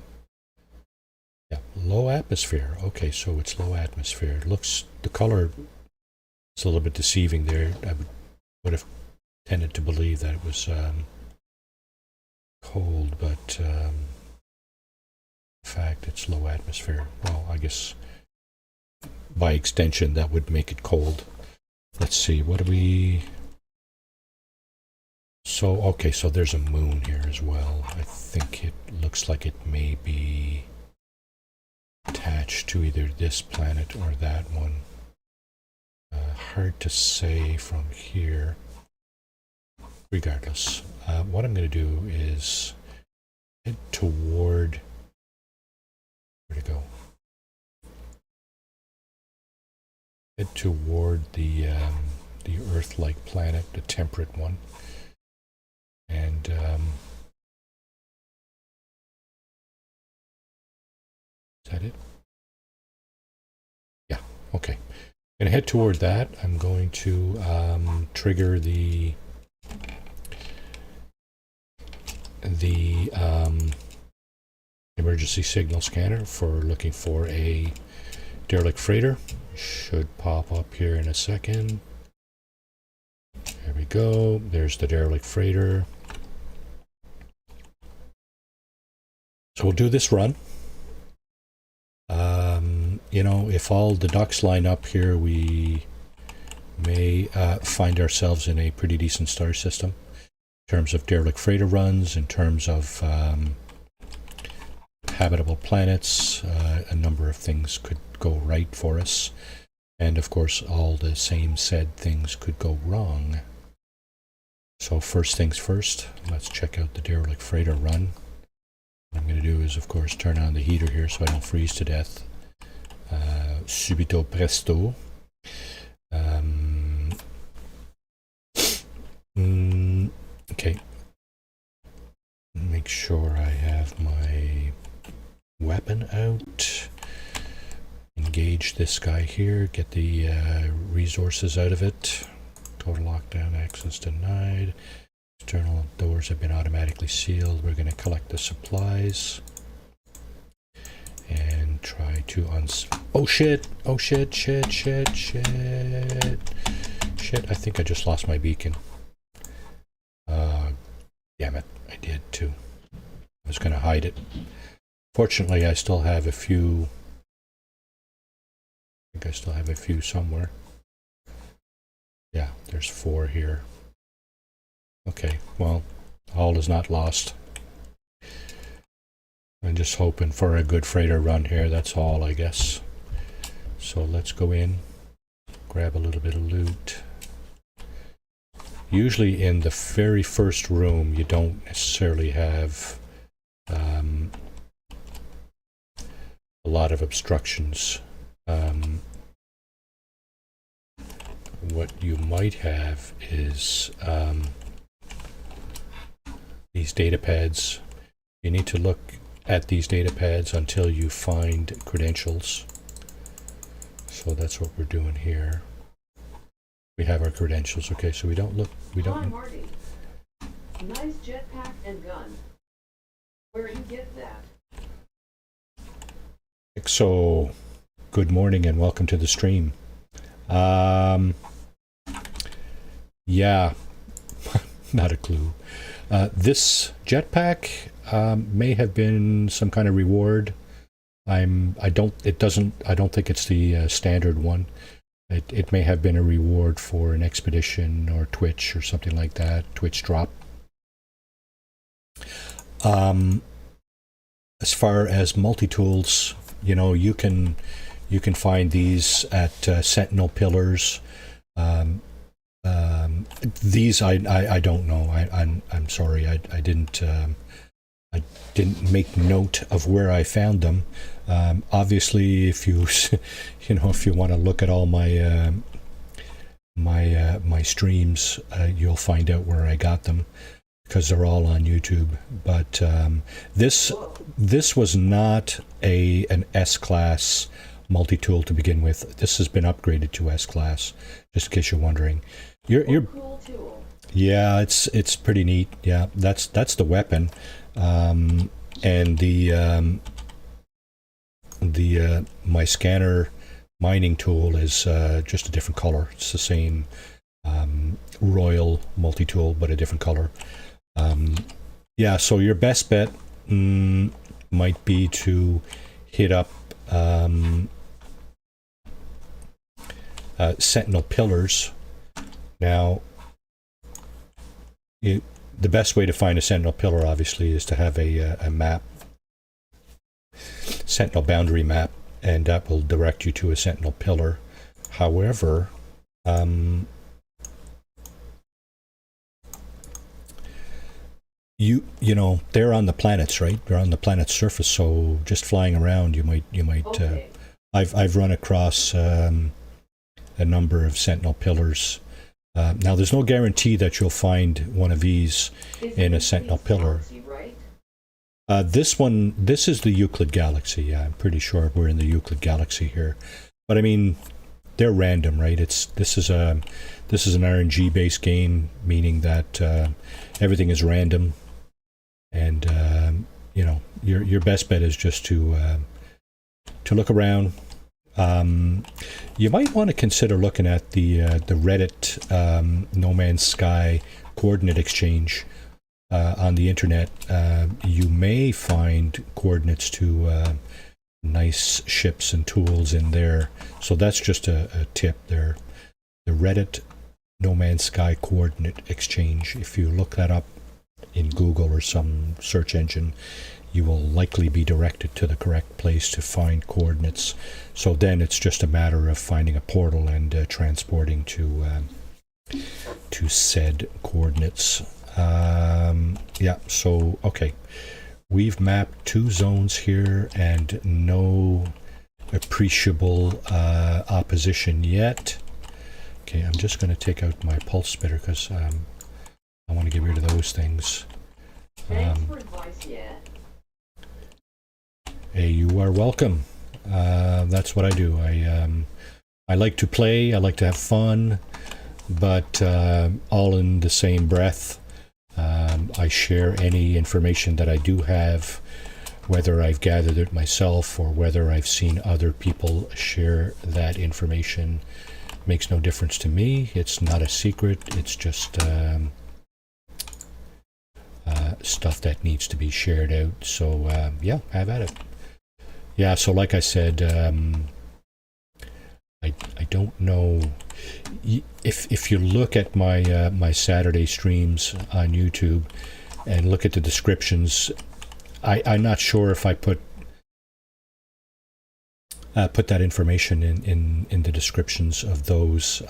S1: Yeah, low atmosphere. Okay, so it's low atmosphere. It looks, the color is a little bit deceiving there. I would have tended to believe that it was cold, but in fact it's low atmosphere. Well, I guess by extension that would make it cold. Let's see, what do we... So, okay, so there's a moon here as well. I think it looks like it may be attached to either this planet or that one. Hard to say from here. Regardless, what I'm going to do is head toward... Where'd it go? Head toward the Earth-like planet, the temperate one. And is that it? Yeah, okay. I'm going to head toward that. I'm going to trigger the emergency signal scanner for looking for a derelict freighter. Should pop up here in a second. There we go. There's the derelict freighter. So we'll do this run. You know, if all the ducks line up here, we may find ourselves in a pretty decent star system in terms of derelict freighter runs, in terms of habitable planets. A number of things could go right for us. And of course, all the same said things could go wrong. So first things first, let's check out the derelict freighter run. What I'm going to do is, of course, turn on the heater here so I don't freeze to death. Subito presto. Okay. Make sure I have my weapon out. Engage this guy here. Get the resources out of it. Total lockdown, access denied. External doors have been automatically sealed. We're going to collect the supplies and try to oh shit! Oh shit! Shit! Shit! Shit! Shit! I think I just lost my beacon. Damn it! I did too. I was going to hide it. Fortunately, I still have a few. I think I still have a few somewhere. Yeah, there's 4 here. Okay, well, all is not lost. I'm just hoping for a good freighter run here, that's all, I guess. So let's go in, grab a little bit of loot. Usually in the very first room, you don't necessarily have a lot of obstructions. What you might have is these data pads. You need to look at these data pads until you find credentials. So that's what we're doing here. We have our credentials. Okay, so we don't look. We don't.
S2: Hi, Marty. Nice jetpack and gun. Where you get that?
S1: So, good morning and welcome to the stream. Yeah, not a clue. This jetpack may have been some kind of reward. I don't think it's the standard one. It may have been a reward for an expedition or Twitch or something like that. Twitch drop. As far as multi-tools, you know, you can find these at Sentinel Pillars. These I don't know. I'm sorry. I didn't I didn't make note of where I found them. Obviously, if you if you want to look at all my my streams, you'll find out where I got them because they're all on YouTube. But this was not an S-class multi-tool to begin with. This has been upgraded to S-class, just in case you're wondering. You're
S2: Cool tool.
S1: Yeah, it's pretty neat. Yeah, that's the weapon, and the my scanner mining tool is just a different color. It's the same royal multi-tool, but a different color. Yeah, so your best bet might be to hit up Sentinel pillars. Now, the best way to find a Sentinel pillar, obviously, is to have a map, Sentinel boundary map, and that will direct you to a Sentinel pillar. However, you know they're on the planets, right? They're on the planet's surface, so just flying around, you might.
S2: Okay.
S1: I've run across a number of Sentinel pillars. Now, there's no guarantee that you'll find one of these in a Sentinel pillar.
S2: Galaxy, right?
S1: This is the Euclid Galaxy. Yeah, I'm pretty sure we're in the Euclid Galaxy here. But I mean, they're random, right? This is an RNG-based game, meaning that everything is random, and your best bet is just to look around. You might want to consider looking at the Reddit No Man's Sky coordinate exchange on the internet. You may find coordinates to nice ships and tools in there. So that's just a tip there. The Reddit No Man's Sky coordinate exchange. If you look that up in Google or some search engine, you will likely be directed to the correct place to find coordinates. So then it's just a matter of finding a portal and transporting to said coordinates. Yeah, so, okay. We've mapped 2 zones here and no appreciable opposition yet. Okay, I'm just going to take out my pulse spitter because I want to get rid of those things.
S2: Thanks for advice, yeah.
S1: Hey, you are welcome. That's what I do. I like to play, I like to have fun, but all in the same breath. I share any information that I do have, whether I've gathered it myself or whether I've seen other people share that information. Makes no difference to me. It's not a secret. It's just stuff that needs to be shared out. So yeah, have at it. Yeah, so like I said, I don't know if you look at my my Saturday streams on YouTube and look at the descriptions. I'm not sure if I put that information in the descriptions of those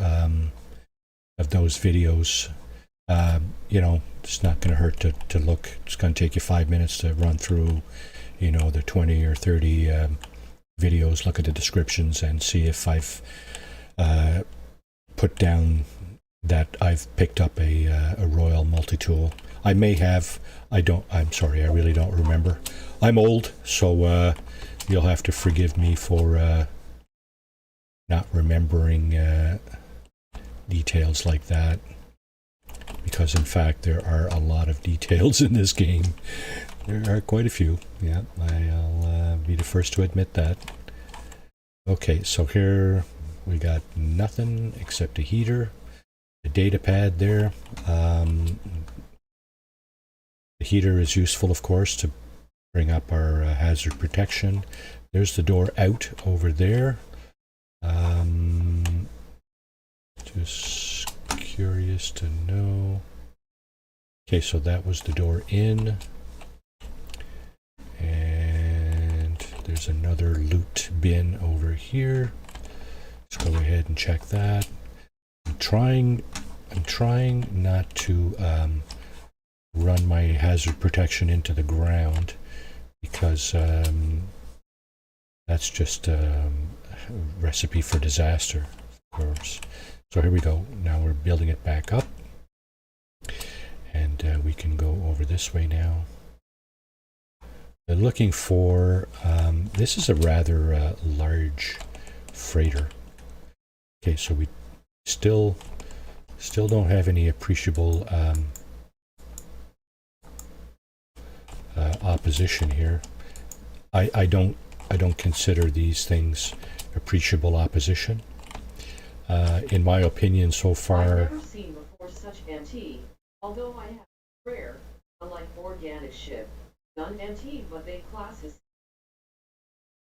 S1: videos. It's not going to hurt to look. It's going to take you 5 minutes to run through, the 20 or 30 videos, look at the descriptions and see if I've put down that I've picked up a Royal multi-tool. I may have. I'm sorry, I really don't remember. I'm old, so you'll have to forgive me for not remembering details like that. Because in fact, there are a lot of details in this game. There are quite a few. Yeah, I'll be the first to admit that. Okay, so here we got nothing except a heater, a data pad there. The heater is useful, of course, to bring up our hazard protection. There's the door out over there. Just curious to know. Okay, so that was the door in. And there's another loot bin over here. Let's go ahead and check that. I'm trying not to run my hazard protection into the ground, because that's just a recipe for disaster, of course. So here we go. Now we're building it back up, and we can go over this way now. They're looking for, this is a rather large freighter. Okay, so we still don't have any appreciable opposition here. I don't consider these things appreciable opposition. In my opinion, so far.
S2: I've never seen before such anti, although I have rare, unlike organic ship, none anti, but they classes.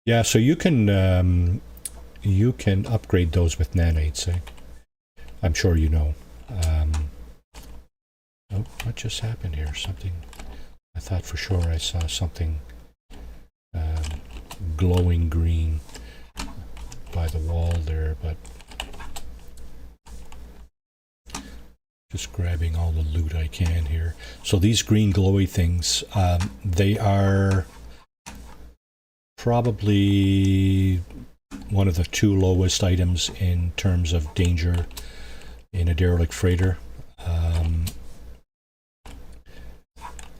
S1: Yeah, so you can upgrade those with nanites. Eh? I'm sure you know. Oh, what just happened here? Something. I thought for sure I saw something glowing green by the wall there, but just grabbing all the loot I can here. So these green glowy things, they are probably one of the 2 lowest items in terms of danger in a derelict freighter.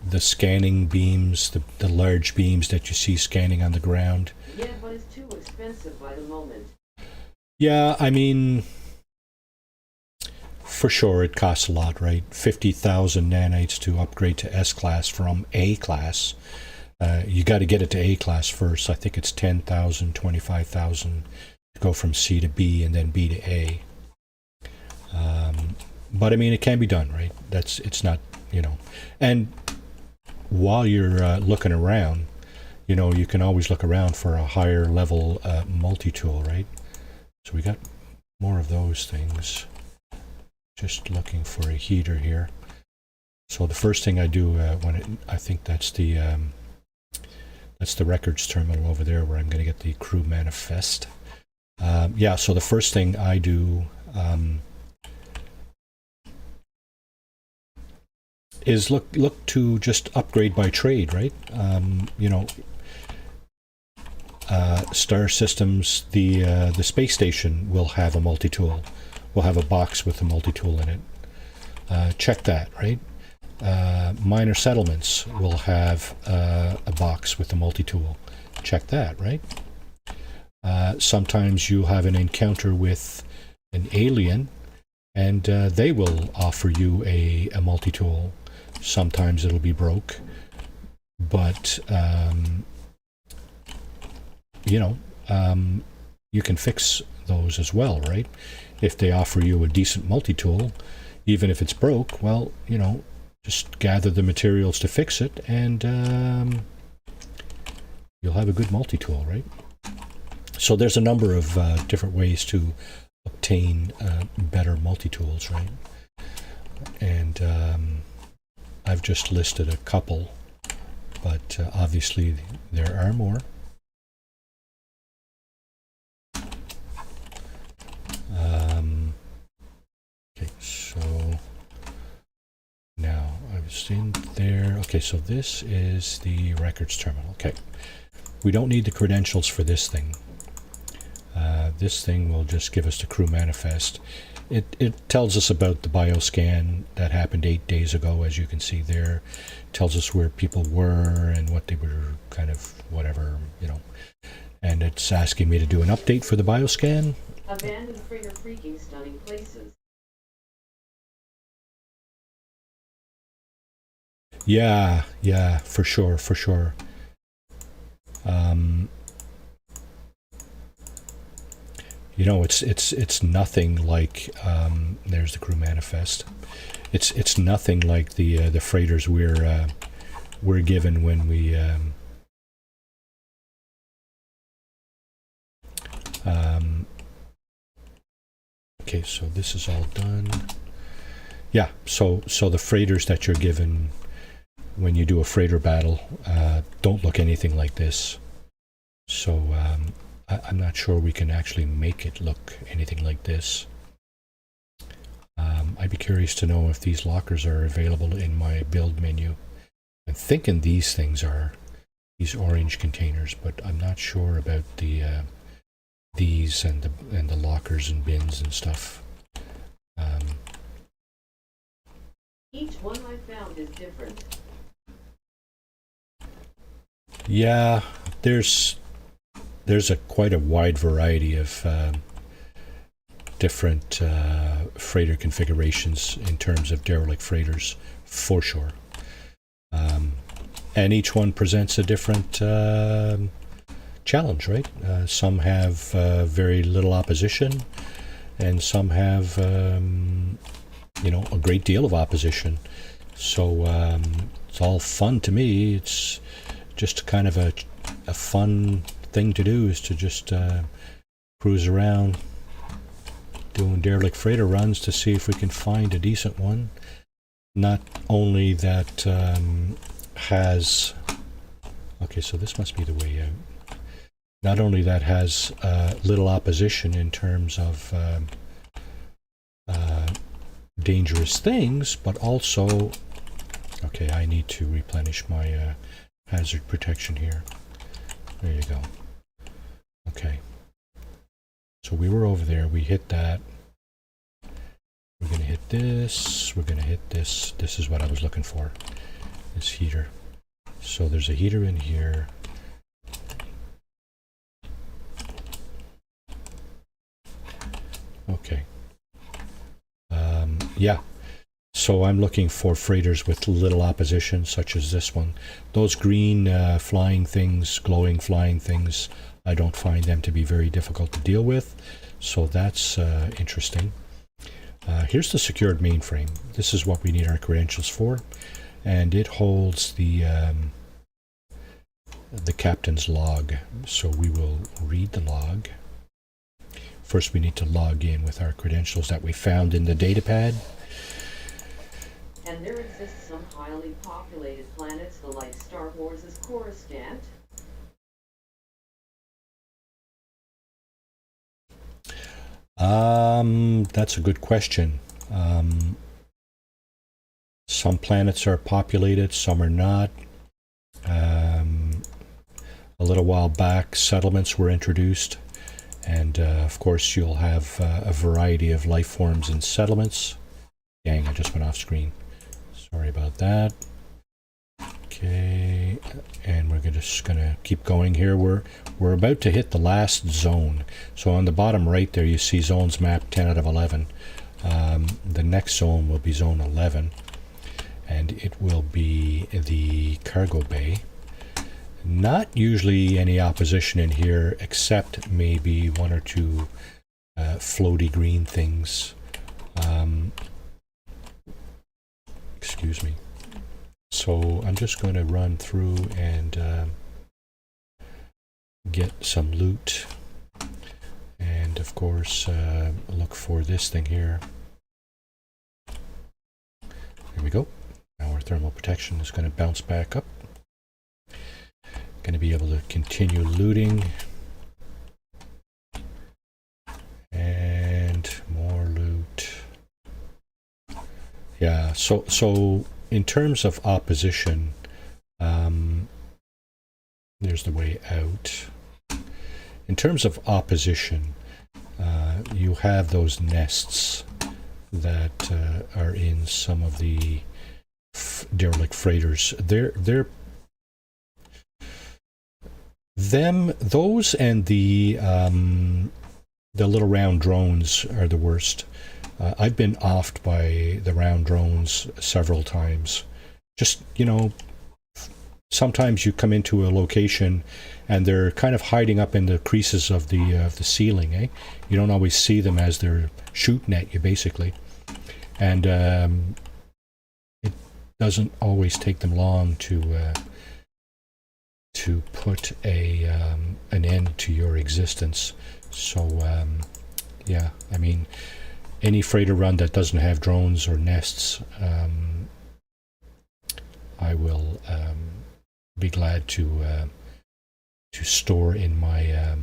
S1: The scanning beams, the large beams that you see scanning on the ground.
S2: Yeah, but it's too expensive by the moment.
S1: Yeah, I mean, for sure it costs a lot, right? 50,000 nanites to upgrade to S-class from A-class. You got to get it to A-class first. I think it's 10,000, 25,000 to go from C to B and then B to A. But I mean, it can be done, right? It's not, you know. And while you're looking around, you know, you can always look around for a higher level multi-tool, right? So we got more of those things. Just looking for a heater here. So the first thing I do I think that's the records terminal over there where I'm going to get the crew manifest. Yeah, so the first thing I do is look to just upgrade by trade, right? You know, Star Systems, the space station will have a multi-tool. Will have a box with a multi-tool in it. Check that, right? Minor settlements will have a box with a multi-tool. Check that, right? Sometimes you'll have an encounter with an alien, and they will offer you a multi-tool. Sometimes it'll be broke, but you know, you can fix those as well, right? If they offer you a decent multi-tool, even if it's broke, well, you know, just gather the materials to fix it, and you'll have a good multi-tool, right? So there's a number of different ways to obtain better multi-tools, right? And I've just listed a couple, but obviously there are more. Okay, so now I was in there. Okay, so this is the records terminal. Okay, we don't need the credentials for this thing. This thing will just give us the crew manifest. It tells us about the bioscan that happened 8 days ago, as you can see there. It tells us where people were and what they were kind of, whatever, you know. And it's asking me to do an update for the bioscan.
S2: Abandoned freighter freaking stunning places.
S1: Yeah, for sure. You know, it's nothing like there's the crew manifest. It's nothing like the freighters we're given when we okay, so this is all done. Yeah, so the freighters that you're given when you do a freighter battle don't look anything like this. So I'm not sure we can actually make it look anything like this. I I'd be curious to know if these lockers are available in my build menu. I'm thinking these things are these orange containers, but I'm not sure about the these and the lockers and bins and stuff.
S2: Each one I found is different.
S1: Yeah, there's quite a wide variety of different freighter configurations in terms of derelict freighters, for sure. And each one presents a different challenge, right? Some have very little opposition, and some have, a great deal of opposition. So it's all fun to me. It's just kind of a fun thing to do, is to just cruise around doing derelict freighter runs to see if we can find a decent one. Not only that has... Okay, so this must be the way out. Not only that has little opposition in terms of dangerous things, but also... Okay, I need to replenish my hazard protection here. There you go. Okay. So we were over there, we hit that. We're going to hit this, we're going to hit this. This is what I was looking for, this heater. So there's a heater in here. Okay. Yeah. So I'm looking for freighters with little opposition, such as this one. Those green flying things, glowing flying things, I don't find them to be very difficult to deal with. So that's interesting. Here's the secured mainframe. This is what we need our credentials for. And it holds the captain's log. So we will read the log. First we need to log in with our credentials that we found in the datapad.
S2: And there exist some highly populated planets like Star Wars' Coruscant.
S1: That's a good question. Some planets are populated, some are not. A little while back, settlements were introduced, and of course you'll have a variety of life forms in settlements. Dang, I just went off screen. Sorry about that. Okay, and we're just gonna keep going here. We're about to hit the last zone. So on the bottom right there, you see zones mapped 10 out of 11. The next zone will be zone 11, and it will be the cargo bay. Not usually any opposition in here, except maybe one or two floaty green things. Excuse me. So I'm just going to run through and get some loot, and of course look for this thing here. There we go. Now our thermal protection is going to bounce back up. Going to be able to continue looting, and more loot. Yeah, so in terms of opposition, there's the way out. In terms of opposition, you have those nests that are in some of the derelict freighters. Those and the little round drones are the worst. I've been offed by the round drones several times. Just, sometimes you come into a location and they're kind of hiding up in the creases of the ceiling, eh? You don't always see them as they're shooting at you, basically. And it doesn't always take them long to put an end to your existence. So, yeah, I mean, any freighter run that doesn't have drones or nests, I will be glad to store in my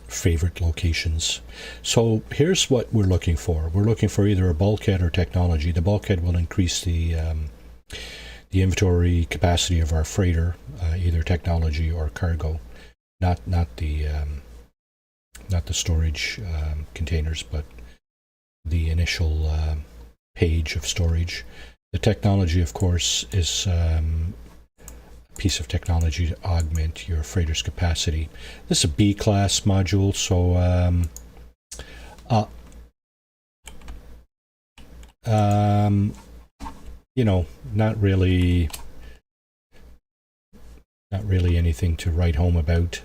S1: favorite locations. So here's what we're looking for. We're looking for either a bulkhead or technology. The bulkhead will increase the inventory capacity of our freighter, either technology or cargo, not the storage containers, but the initial page of storage. The technology, of course, is a piece of technology to augment your freighter's capacity. This is a B-class module, so you know, not really anything to write home about.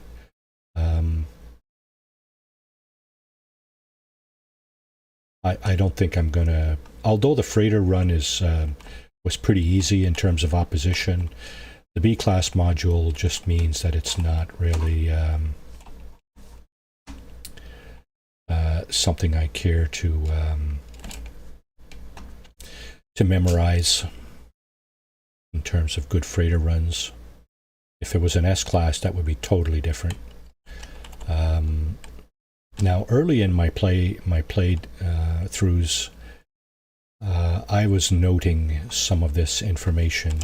S1: I don't think I'm gonna, although the freighter run was pretty easy in terms of opposition. The B-class module just means that it's not really something I care to memorize in terms of good freighter runs. If it was an S-class, that would be totally different. Now, early in my playthroughs, I was noting some of this information,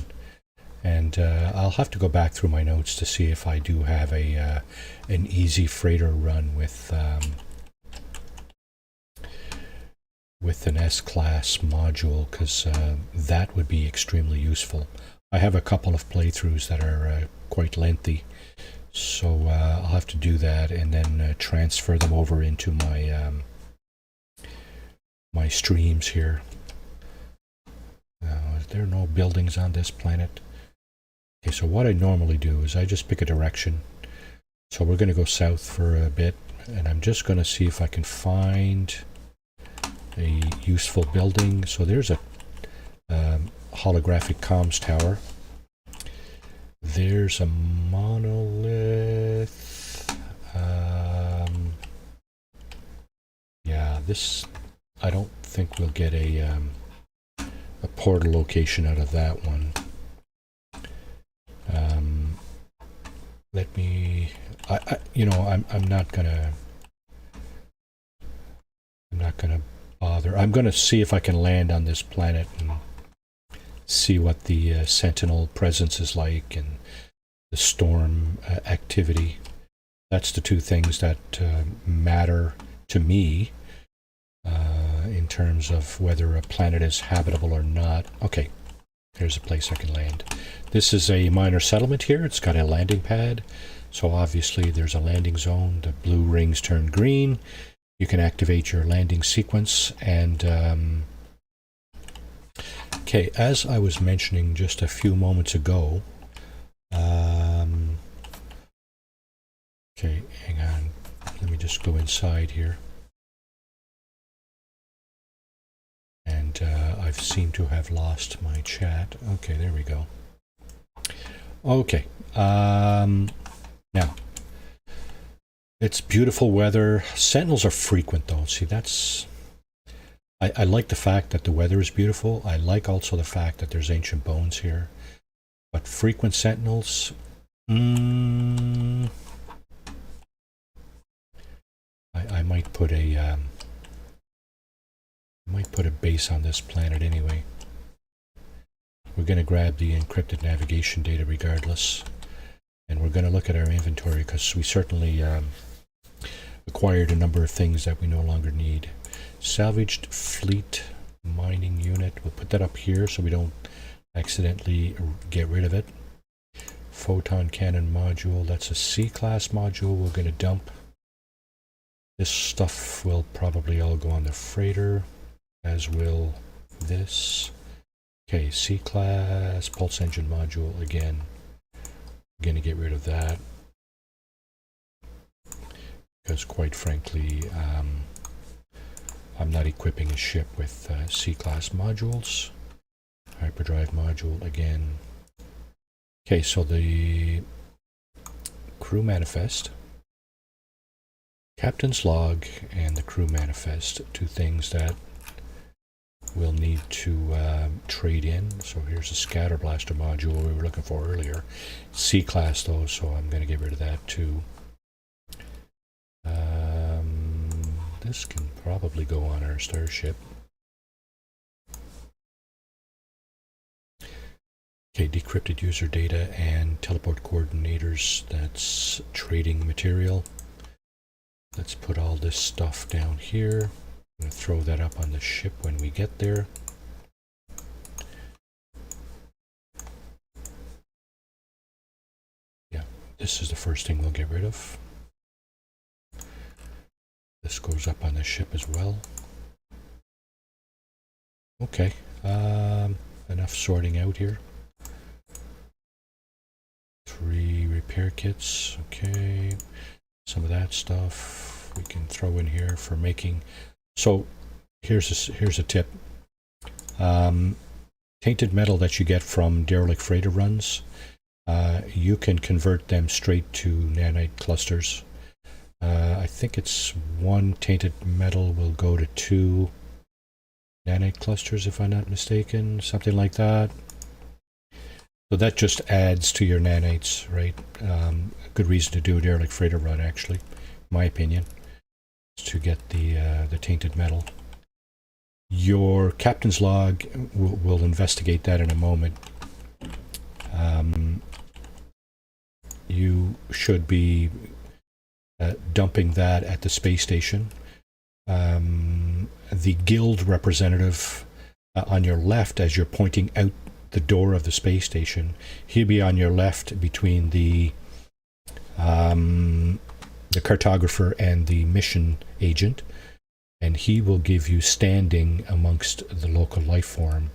S1: and I'll have to go back through my notes to see if I do have an easy freighter run with an S-class module, because that would be extremely useful. I have a couple of playthroughs that are quite lengthy, so I'll have to do that and then transfer them over into my my streams here. There are no buildings on this planet. Okay, so what I normally do is I just pick a direction. So we're going to go south for a bit, and I'm just going to see if I can find a useful building. So there's a holographic comms tower. There's a monolith. Yeah, this, I don't think we'll get a portal location out of that one. Let me, you know, I'm not gonna bother. I'm gonna see if I can land on this planet and see what the Sentinel presence is like and the storm activity. That's the two things that matter to me in terms of whether a planet is habitable or not. Okay, here's a place I can land. This is a minor settlement here. It's got a landing pad, so obviously there's a landing zone. The blue rings turn green. You can activate your landing sequence, and okay, as I was mentioning just a few moments ago, okay, hang on, let me just go inside here. And I seem to have lost my chat. Okay, there we go. Okay, now, it's beautiful weather. Sentinels are frequent though. See, that's, I like the fact that the weather is beautiful. I like also the fact that there's ancient bones here. But frequent sentinels, I might put a base on this planet anyway. We're going to grab the encrypted navigation data regardless, and we're going to look at our inventory because we certainly acquired a number of things that we no longer need. Salvaged fleet mining unit. We'll put that up here so we don't accidentally get rid of it. Photon cannon module. That's a C-class module we're going to dump. This stuff will probably all go on the freighter, as will this. Okay, C-class pulse engine module again. I'm going to get rid of that because, quite frankly, I'm not equipping a ship with C-class modules. Hyperdrive module again. Okay, so the crew manifest, captain's log, and the crew manifest, two things that we'll need to trade in. So here's a scatter blaster module we were looking for earlier. C-class though, so I'm going to get rid of that too. this can probably go on our starship. Okay, decrypted user data and teleport coordinators. That's trading material. Let's put all this stuff down here. I'm going to throw that up on the ship when we get there. Yeah, this is the first thing we'll get rid of. This goes up on the ship as well. Okay, enough sorting out here. 3 repair kits, okay. Some of that stuff we can throw in here for making. So here's a tip. Tainted metal that you get from derelict freighter runs, you can convert them straight to nanite clusters. I think it's 1 tainted metal will go to 2 nanite clusters, if I'm not mistaken, something like that. So that just adds to your nanites, right? A good reason to do a derelict freighter run, actually, in my opinion, is to get the tainted metal. Your captain's log, will investigate that in a moment. You should be dumping that at the space station. The guild representative on your left, as you're pointing out the door of the space station, he'll be on your left between the cartographer and the mission agent, and he will give you standing amongst the local life form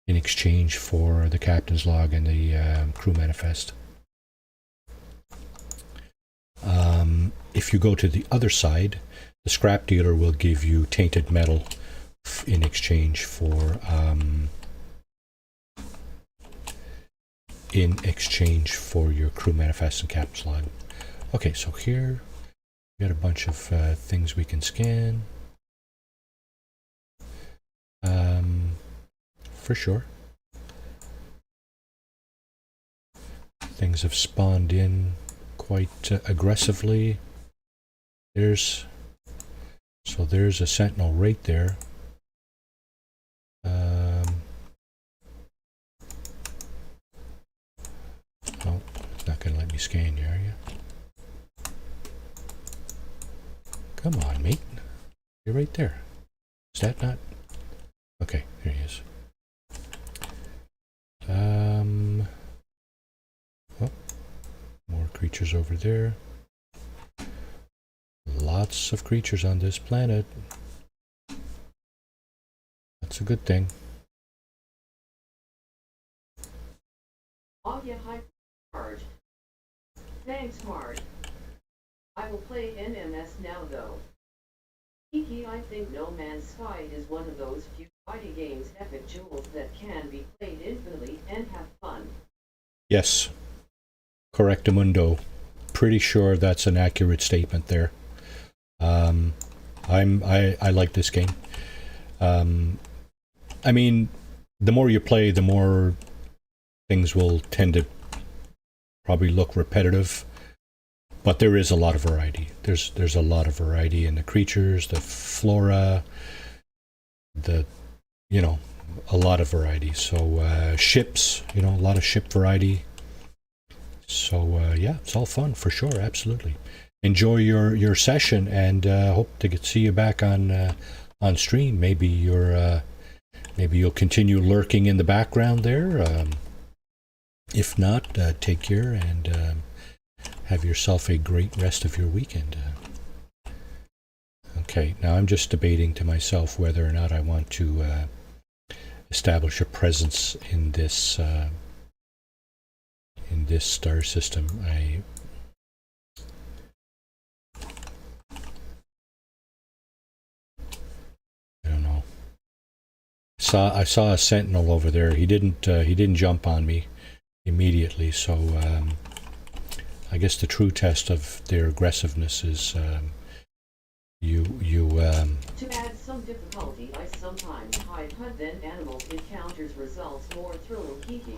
S1: in exchange for the captain's log and the crew manifest. If you go to the other side, the scrap dealer will give you tainted metal in exchange for your crew manifest and captain's log. Okay, so here we got a bunch of things we can scan. For sure. Things have spawned in quite aggressively. There's a sentinel right there. Oh, it's not going to let me scan you, are you? Come on, mate. You're right there. Is that not? Okay, there he is. Oh, more creatures over there. Lots of creatures on this planet. That's a good thing.
S2: Oh yeah, hi, Marge. Thanks, Marge. I will play NMS now, though. Kiki, I think No Man's Sky is one of those few fighting games, epic jewels, that can be played infinitely and have fun.
S1: Yes. Correctamundo. Pretty sure that's an accurate statement there. I like this game. I mean, the more you play, the more things will tend to probably look repetitive, but there is a lot of variety. There's a lot of variety in the creatures, the flora, a lot of variety. So ships, a lot of ship variety. So yeah, it's all fun for sure. Absolutely. Enjoy your session, and hope to see you back on stream. Maybe you'll continue lurking in the background there. If not, take care and have yourself a great rest of your weekend. Okay, now I'm just debating to myself whether or not I want to establish a presence in this star system. I don't know. I saw a sentinel over there. He didn't jump on me immediately, so I guess the true test of their aggressiveness is
S2: To add some difficulty, I sometimes hide HUD, then animals encounters results more thrilling. Kiki.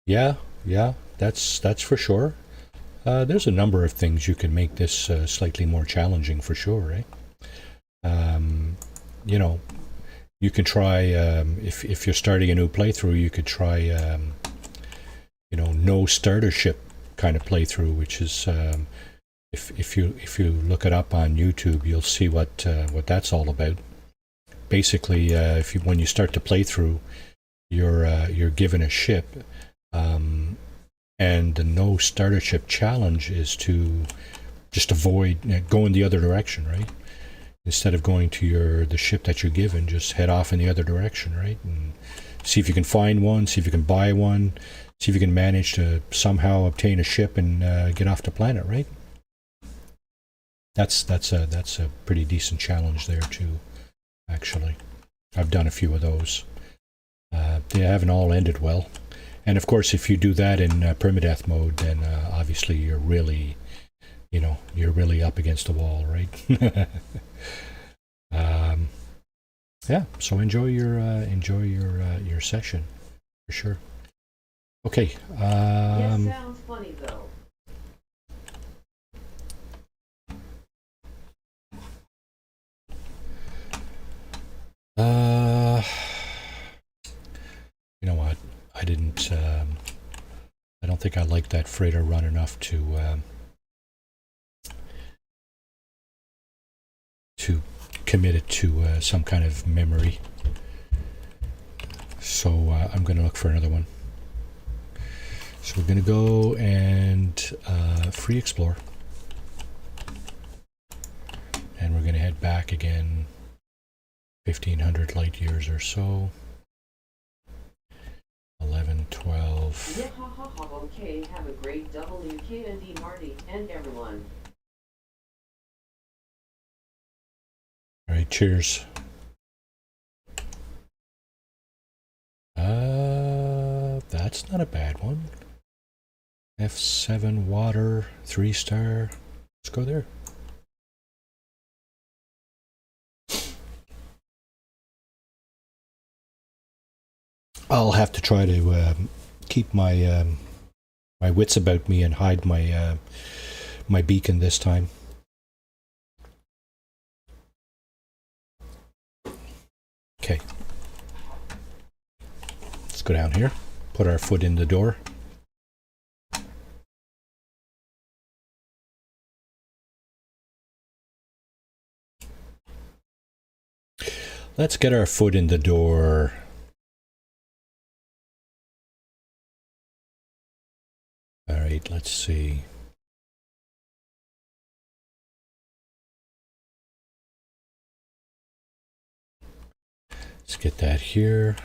S1: Yeah, that's for sure. There's a number of things you can make this slightly more challenging for sure, right? You know, you can try, if you're starting a new playthrough, you could try, you know, no starter ship kind of playthrough, which is, if you look it up on YouTube, you'll see what that's all about. Basically, when you start to play through, you're given a ship, and the no starter ship challenge is to just avoid going the other direction, right? Instead of going to the ship that you're given, just head off in the other direction, right? And see if you can find one, see if you can buy one, see if you can manage to somehow obtain a ship and get off the planet, right? That's a pretty decent challenge there too, actually. I've done a few of those. They haven't all ended well. And of course, if you do that in permadeath mode, then obviously you're really, you know, you're really up against the wall, right? Yeah. So enjoy your session, for sure. Okay.
S2: Yes, sounds funny though.
S1: You know what? I didn't. I don't think I liked that freighter run enough to commit it to some kind of memory. So I'm going to look for another one. So we're going to go and free explore, and we're going to head back again 1,500 light years or so. 11, 12.
S2: Yeah, ha ha ha. Okay, have a great WKND Marty and everyone.
S1: All right, cheers. That's not a bad one. F7 water, 3-star. Let's go there. I'll have to try to keep my my wits about me and hide my my beacon this time. Okay. Let's go down here. Put our foot in the door. Let's get our foot in the door. All right, let's see. Let's get that here.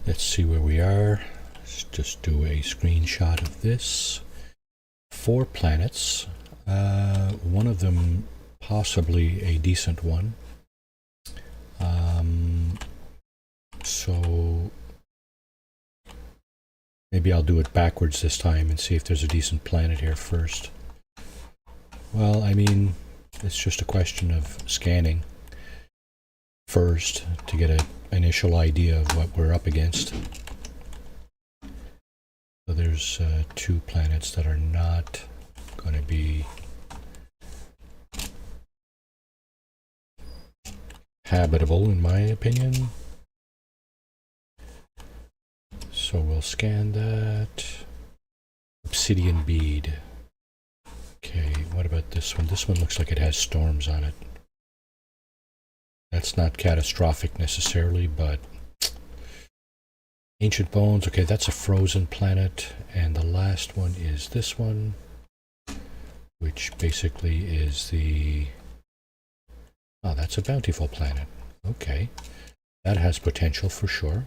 S1: Let's see where we are. Let's just do a screenshot of this. 4 planets. One of them possibly a decent one. So maybe I'll do it backwards this time and see if there's a decent planet here first. Well, I mean, it's just a question of scanning first to get an initial idea of what we're up against. So there's 2 planets that are not going to be habitable, in my opinion. So we'll scan that. Obsidian bead. Okay, what about this one? This one looks like it has storms on it. That's not catastrophic necessarily, but ancient bones. Okay, that's a frozen planet. And the last one is this one, which basically is the... Oh, that's a bountiful planet. Okay, that has potential for sure.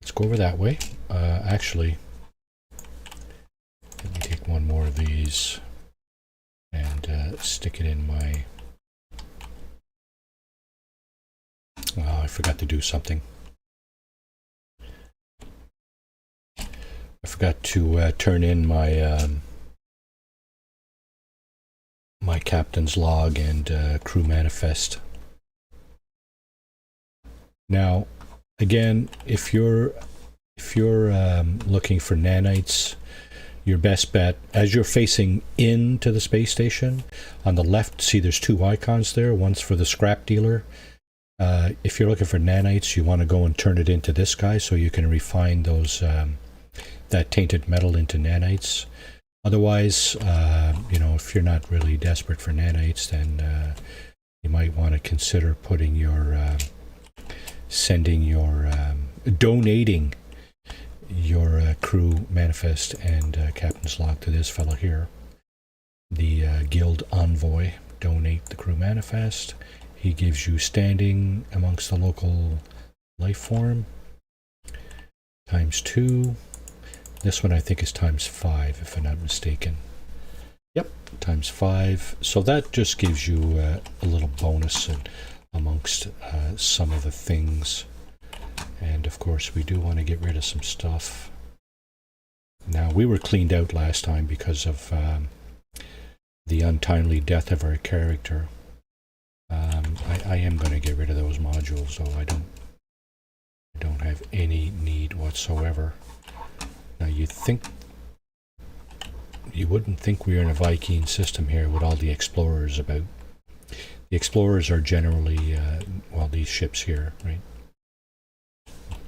S1: Let's go over that way. Actually, let me take one more of these and stick it in my... Oh, I forgot to do something. I forgot to turn in my my captain's log and crew manifest. Now, again, if you're looking for nanites, your best bet, as you're facing into the space station, on the left, see there's two icons there. One's for the scrap dealer. If you're looking for nanites, you want to go and turn it into this guy so you can refine those that tainted metal into nanites. Otherwise, if you're not really desperate for nanites, then you might want to consider putting your donating your crew manifest and captain's log to this fellow here, the guild envoy. Donate the crew manifest. He gives you standing amongst the local life form ×2. This one I think is ×5 if I'm not mistaken. Yep, ×5. So that just gives you a little bonus amongst some of the things. And of course we do want to get rid of some stuff. Now, we were cleaned out last time because of the untimely death of our character. I am going to get rid of those modules, though. I don't have any need whatsoever. Now, you wouldn't think we were in a Viking system here with all the explorers about. The explorers are generally, these ships here, right?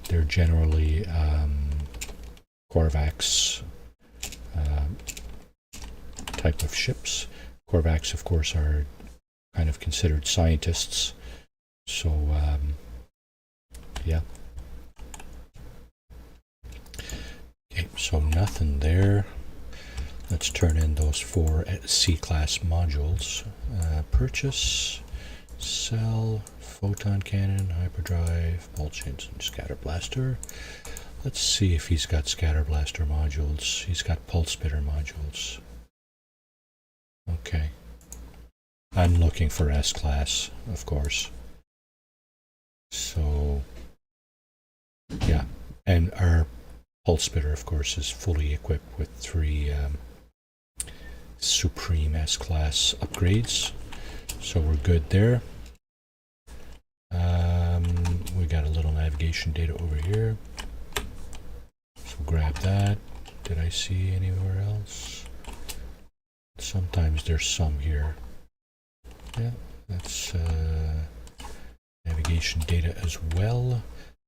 S1: They're generally Korvax type of ships. Korvax, of course, are kind of considered scientists. So, yeah. Okay, so nothing there. Let's turn in those 4 C-class modules. Purchase, sell, photon cannon, hyperdrive, bolt chains, and scatter blaster. Let's see if he's got scatter blaster modules. He's got pulse spitter modules. Okay. I'm looking for S-class, of course. So, yeah. And our pulse spitter, of course, is fully equipped with 3 Supreme S-class upgrades. So we're good there. We got a little navigation data over here. So grab that. Did I see anywhere else? Sometimes there's some here. Yeah, that's navigation data as well.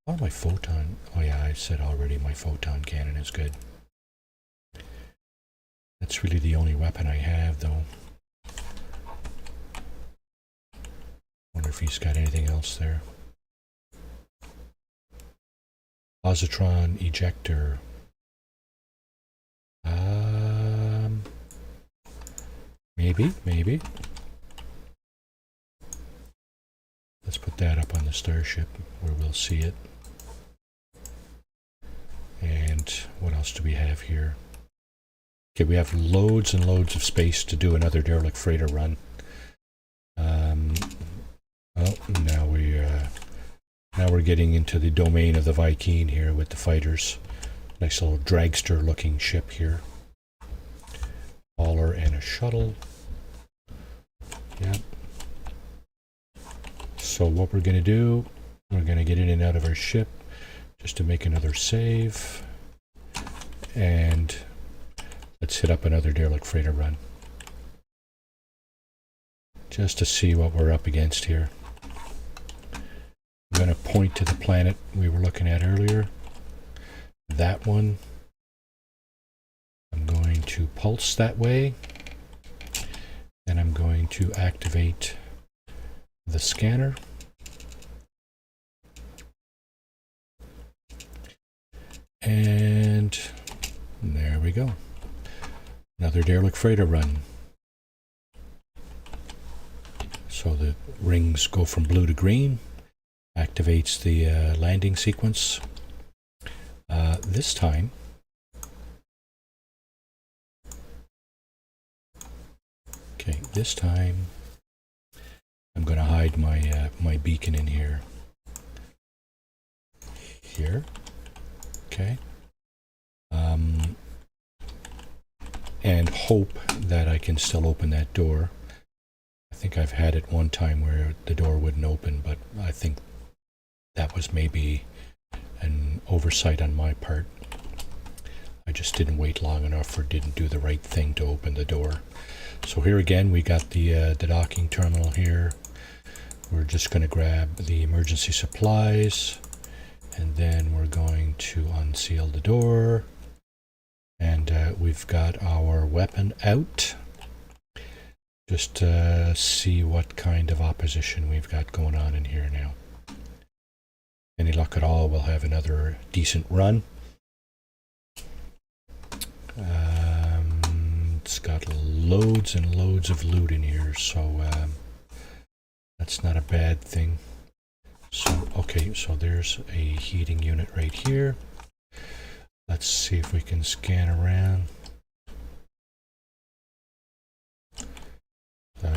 S1: Oh, my photon. Oh yeah, I said already my photon cannon is good. That's really the only weapon I have, though. Wonder if he's got anything else there. Positron ejector. Maybe. Let's put that up on the starship where we'll see it. And what else do we have here? Okay, we have loads and loads of space to do another derelict freighter run. Now we're getting into the domain of the Viking here with the fighters. Nice little dragster looking ship here. Hauler and a shuttle. Yep. So what we're going to do, we're going to get in and out of our ship just to make another save. And let's hit up another derelict freighter run. Just to see what we're up against here. I'm going to point to the planet we were looking at earlier. That one. I'm going to pulse that way. And I'm going to activate the scanner. And there we go. Another derelict freighter run. So the rings go from blue to green. Activates the landing sequence. This time, I'm going to hide my beacon in here. Okay. And hope that I can still open that door. I think I've had it one time where the door wouldn't open, but I think that was maybe an oversight on my part. I just didn't wait long enough or didn't do the right thing to open the door. So here again, we got the docking terminal here. We're just going to grab the emergency supplies, and then we're going to unseal the door. And we've got our weapon out. Just to see what kind of opposition we've got going on in here now. Any luck at all, we'll have another decent run. It's got loads and loads of loot in here, so that's not a bad thing. So, okay, so there's a heating unit right here. Let's see if we can scan around.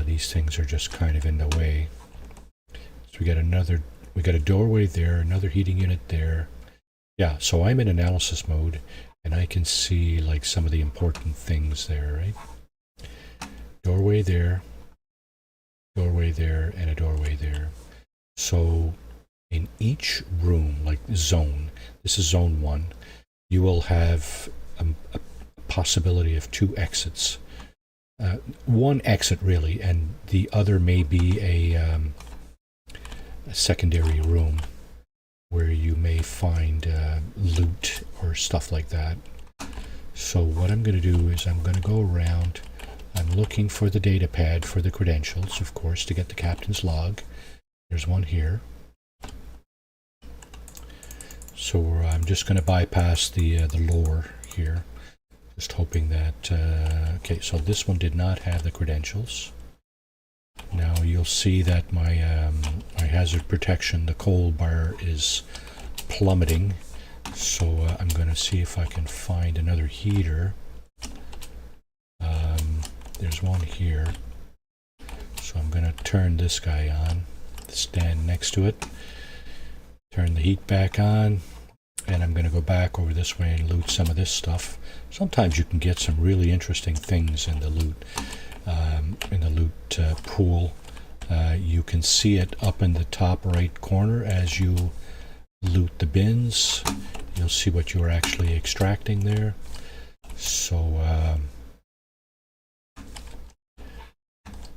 S1: These things are just kind of in the way. So we got a doorway there, another heating unit there. Yeah, so I'm in analysis mode, and I can see like some of the important things there, right? Doorway there, and a doorway there. So in each room, like zone, this is zone 1, you will have a possibility of 2 exits. One exit really, and the other may be a secondary room where you may find loot or stuff like that. So what I'm going to do is I'm going to go around. I'm looking for the data pad for the credentials, of course, to get the captain's log. There's one here. So I'm just going to bypass the lore here. Just hoping that, okay, so this one did not have the credentials. Now you'll see that my my hazard protection, the coal bar, is plummeting. So I'm going to see if I can find another heater. There's one here. So I'm going to turn this guy on, stand next to it, turn the heat back on, and I'm going to go back over this way and loot some of this stuff. Sometimes you can get some really interesting things in the loot, pool. You can see it up in the top right corner as you loot the bins. You'll see what you're actually extracting there. So,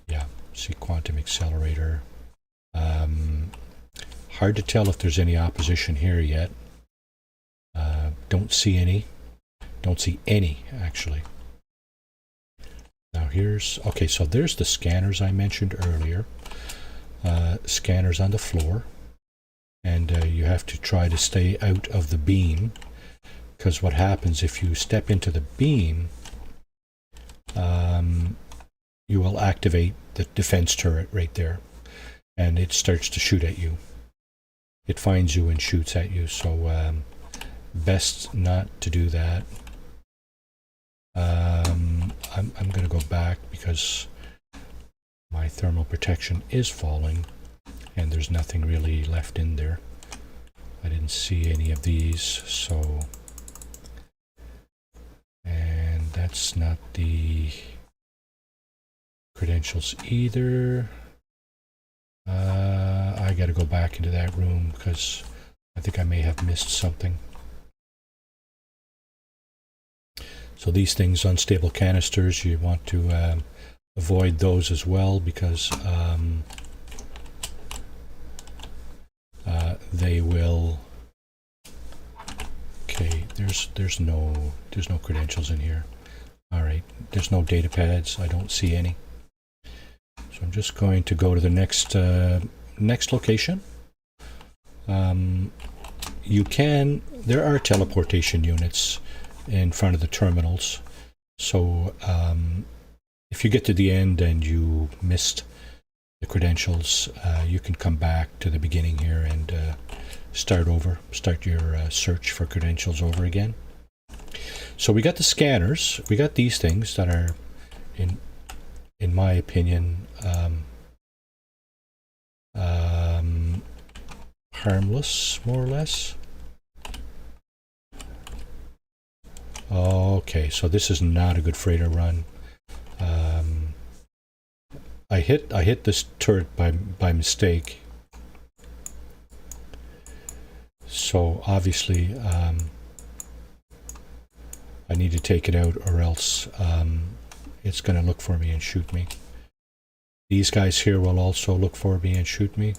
S1: yeah, see quantum accelerator. Hard to tell if there's any opposition here yet. Don't see any. Don't see any, actually. Now here's, okay, so there's the scanners I mentioned earlier. Scanners on the floor. And you have to try to stay out of the beam, because what happens if you step into the beam, you will activate the defense turret right there, and it starts to shoot at you. It finds you and shoots at you, so best not to do that. I'm going to go back because my thermal protection is falling and there's nothing really left in there. I didn't see any of these, so, and that's not the credentials either. I got to go back into that room because I think I may have missed something. So these things, unstable canisters, you want to avoid those as well, because they will. Okay, there's no credentials in here. All right, there's no data pads. I don't see any. So I'm just going to go to the next location. There are teleportation units in front of the terminals. So if you get to the end and you missed the credentials, you can come back to the beginning here and start your search for credentials over again. So we got the scanners. We got these things that are, in my opinion, harmless, more or less. Okay, so this is not a good freighter run. I hit this turret by mistake. So obviously, I I need to take it out, or else it's going to look for me and shoot me. These guys here will also look for me and shoot me.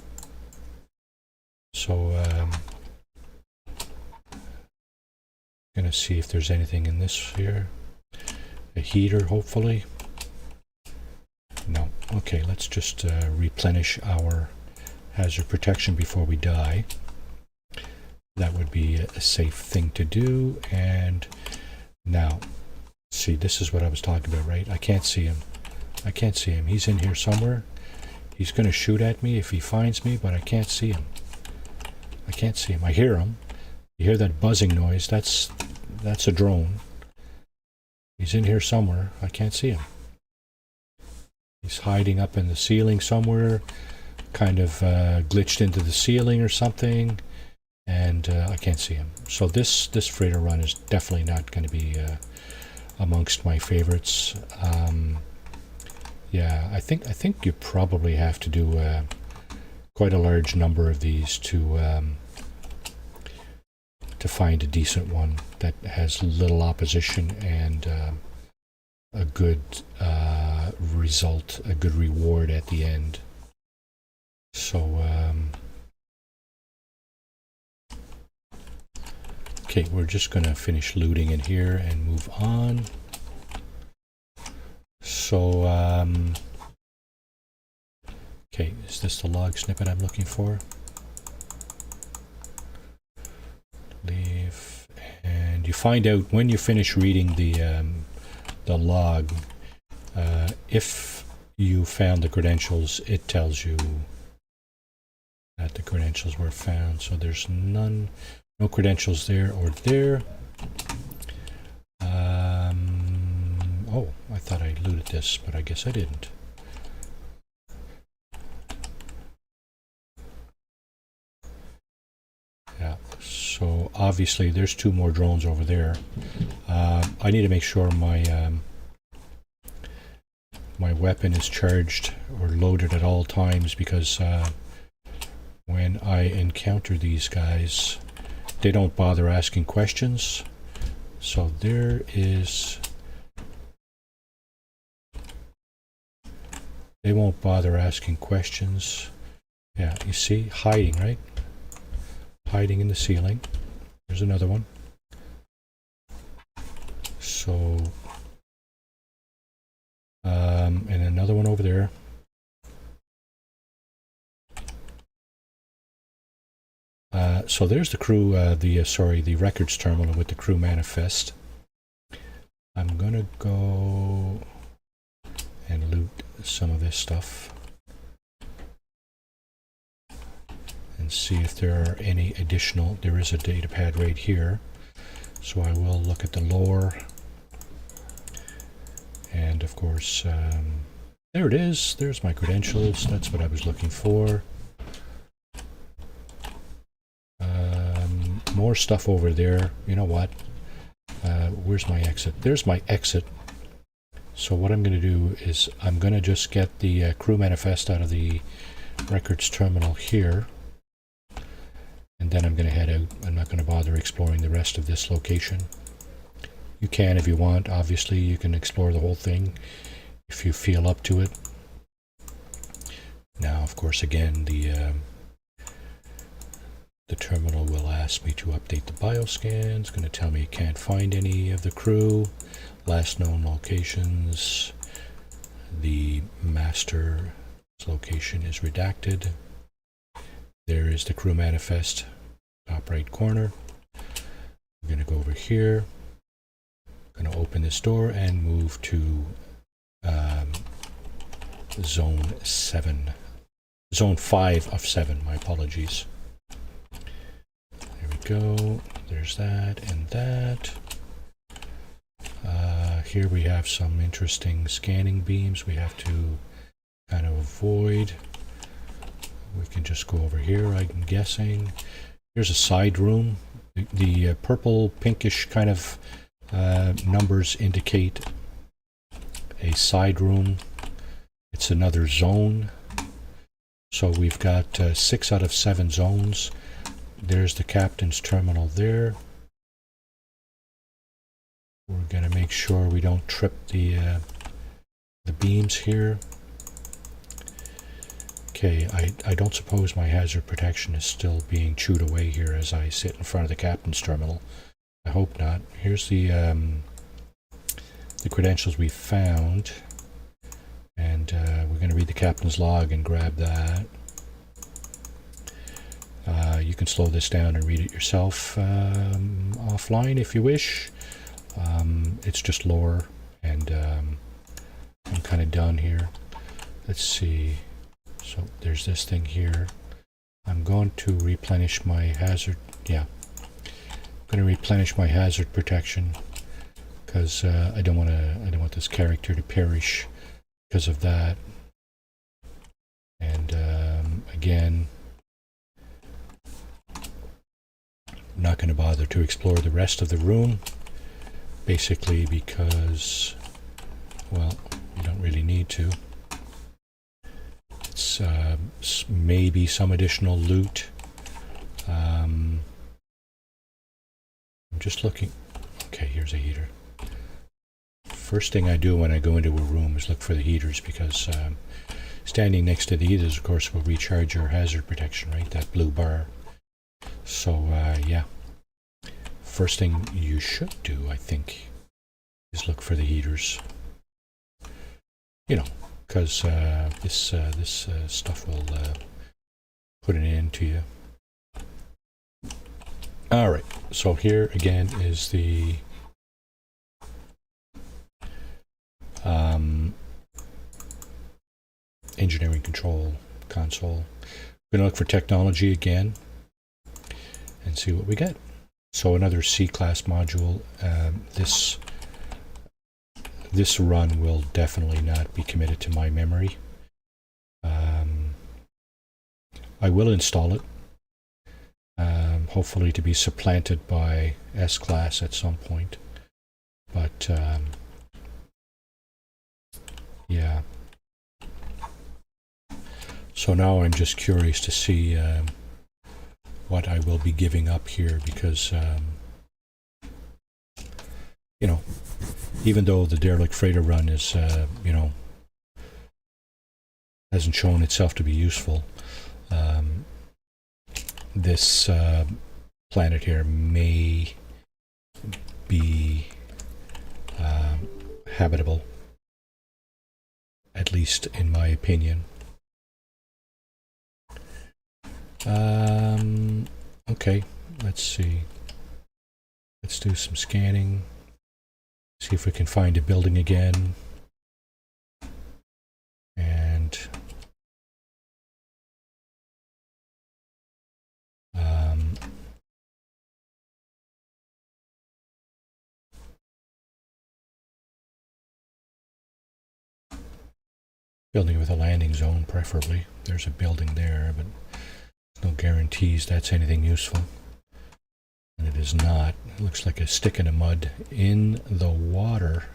S1: So gonna see if there's anything in this here. A heater, hopefully. No. Okay, let's just replenish our hazard protection before we die. That would be a safe thing to do. And now, see, this is what I was talking about, right? I can't see him. I can't see him. He's in here somewhere. He's going to shoot at me if he finds me, but I can't see him. I can't see him. I hear him. You hear that buzzing noise? That's a drone. He's in here somewhere. I can't see him. He's hiding up in the ceiling somewhere, kind of glitched into the ceiling or something, and I can't see him. So this freighter run is definitely not going to be amongst my favorites. Yeah, I think you probably have to do quite a large number of these to find a decent one that has little opposition and a good result, a good reward at the end. So okay, we're just gonna finish looting in here and move on. So okay, is this the log snippet I'm looking for? Leave, and you find out when you finish reading the log, if you found the credentials, it tells you that the credentials were found. So there's no credentials there or there. Oh, I thought I looted this, but I guess I didn't. Yeah, so obviously there's 2 more drones over there. I need to make sure my my weapon is charged or loaded at all times, because when I encounter these guys, they don't bother asking questions. So there is... They won't bother asking questions. Yeah, you see? Hiding, right? Hiding in the ceiling. There's another one. So... and another one over there. So there's the crew, the records terminal with the crew manifest. I'm gonna go and loot some of this stuff and see if there are any additional. There is a data pad right here, so I will look at the lore. And of course, there it is. There's my credentials. That's what I was looking for. More stuff over there. You know what? Where's my exit? There's my exit. So what I'm going to do is I'm going to just get the crew manifest out of the records terminal here. And then I'm going to head out. I'm not going to bother exploring the rest of this location. You can if you want. Obviously, you can explore the whole thing if you feel up to it. Now, of course, again, the terminal will ask me to update the bioscan. It's going to tell me it can't find any of the crew. Last known locations. The master's location is redacted. There is the crew manifest, top right corner. I'm going to go over here. I'm going to open this door and move to zone 7. Zone 5 of 7, my apologies. There we go. There's that and that. Here we have some interesting scanning beams we have to kind of avoid. We can just go over here, I'm guessing. Here's a side room. The purple pinkish kind of numbers indicate a side room. It's another zone. So we've got 6 out of 7 zones. There's the captain's terminal there. We're going to make sure we don't trip the beams here. Okay, I don't suppose my hazard protection is still being chewed away here as I sit in front of the captain's terminal. I hope not. Here's the credentials we found, and we're going to read the captain's log and grab that. You can slow this down and read it yourself offline if you wish. It's just lore, and I'm kind of done here. Let's see. So there's this thing here. I'm going to replenish my hazard. Yeah, I'm going to replenish my hazard protection because I don't want this character to perish because of that. And again, I'm not going to bother to explore the rest of the room, basically because, well, you don't really need to. It's maybe some additional loot. I'm just looking. Okay, here's a heater. First thing I do when I go into a room is look for the heaters, because standing next to the heaters, of course, will recharge your hazard protection, right? That blue bar. So, yeah. First thing you should do, I think, is look for the heaters. You know, because this stuff will put an end to you. All right, so here again is the engineering control console. We're going to look for technology again and see what we get. So another C-class module. This run will definitely not be committed to my memory. I will install it, hopefully to be supplanted by S-class at some point. But yeah. So now I'm just curious to see what I will be giving up here, because you know, even though the derelict freighter run is you know, hasn't shown itself to be useful, this planet here may be habitable, at least in my opinion. Okay, let's see. Let's do some scanning. See if we can find a building again. And building with a landing zone, preferably. There's a building there, but no guarantees that's anything useful. And it is not. It looks like a stick in the mud in the water,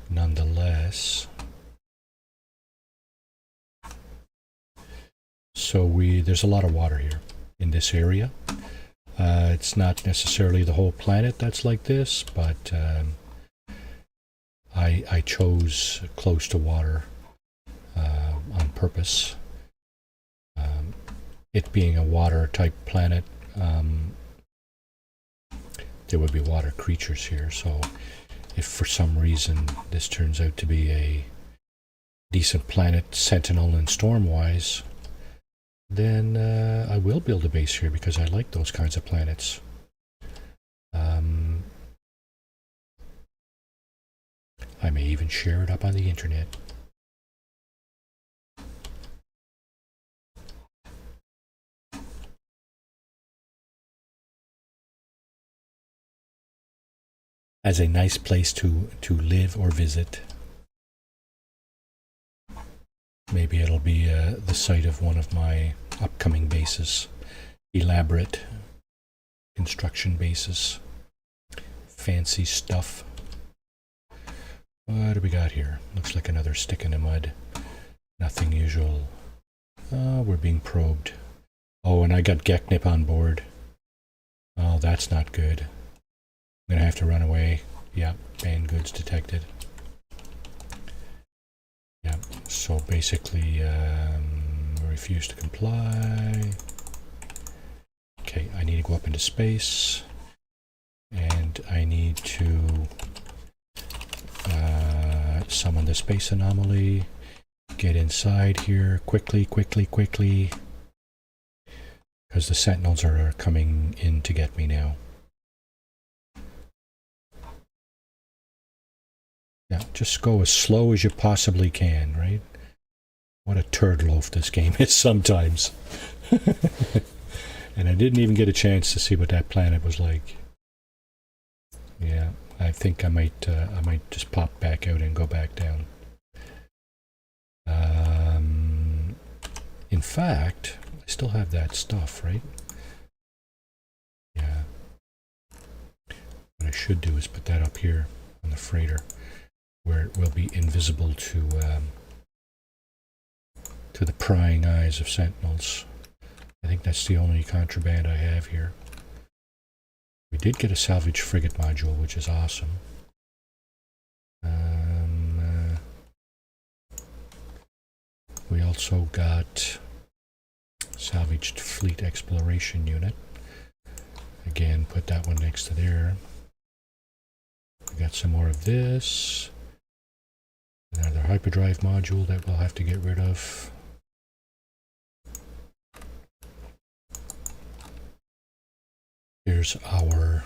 S1: nonetheless. So there's a lot of water here in this area. It's not necessarily the whole planet that's like this, but I chose close to water on purpose. It being a water type planet, there would be water creatures here, so if for some reason this turns out to be a decent planet, sentinel and storm wise, then I will build a base here, because I like those kinds of planets. I may even share it up on the internet. As a nice place to live or visit. Maybe it'll be the site of one of my upcoming bases. Elaborate construction bases. Fancy stuff. What do we got here? Looks like another stick in the mud. Nothing usual. Oh, we're being probed. Oh, and I got Geknip on board. Oh, that's not good. I'm gonna have to run away. Yeah, banned goods detected. Yeah, so basically, refuse to comply. Okay, I need to go up into space, and I need to summon the space anomaly, get inside here quickly, because the sentinels are coming in to get me now. Yeah, just go as slow as you possibly can, right? What a turd loaf this game is sometimes. And I didn't even get a chance to see what that planet was like. Yeah, I think I might just pop back out and go back down. In fact, I still have that stuff, right? Yeah. What I should do is put that up here on the freighter, where it will be invisible to the prying eyes of sentinels. I think that's the only contraband I have here. We did get a salvage frigate module, which is awesome. We also got salvaged fleet exploration unit. Again, put that one next to there. We got some more of this. Another hyperdrive module that we'll have to get rid of. Here's our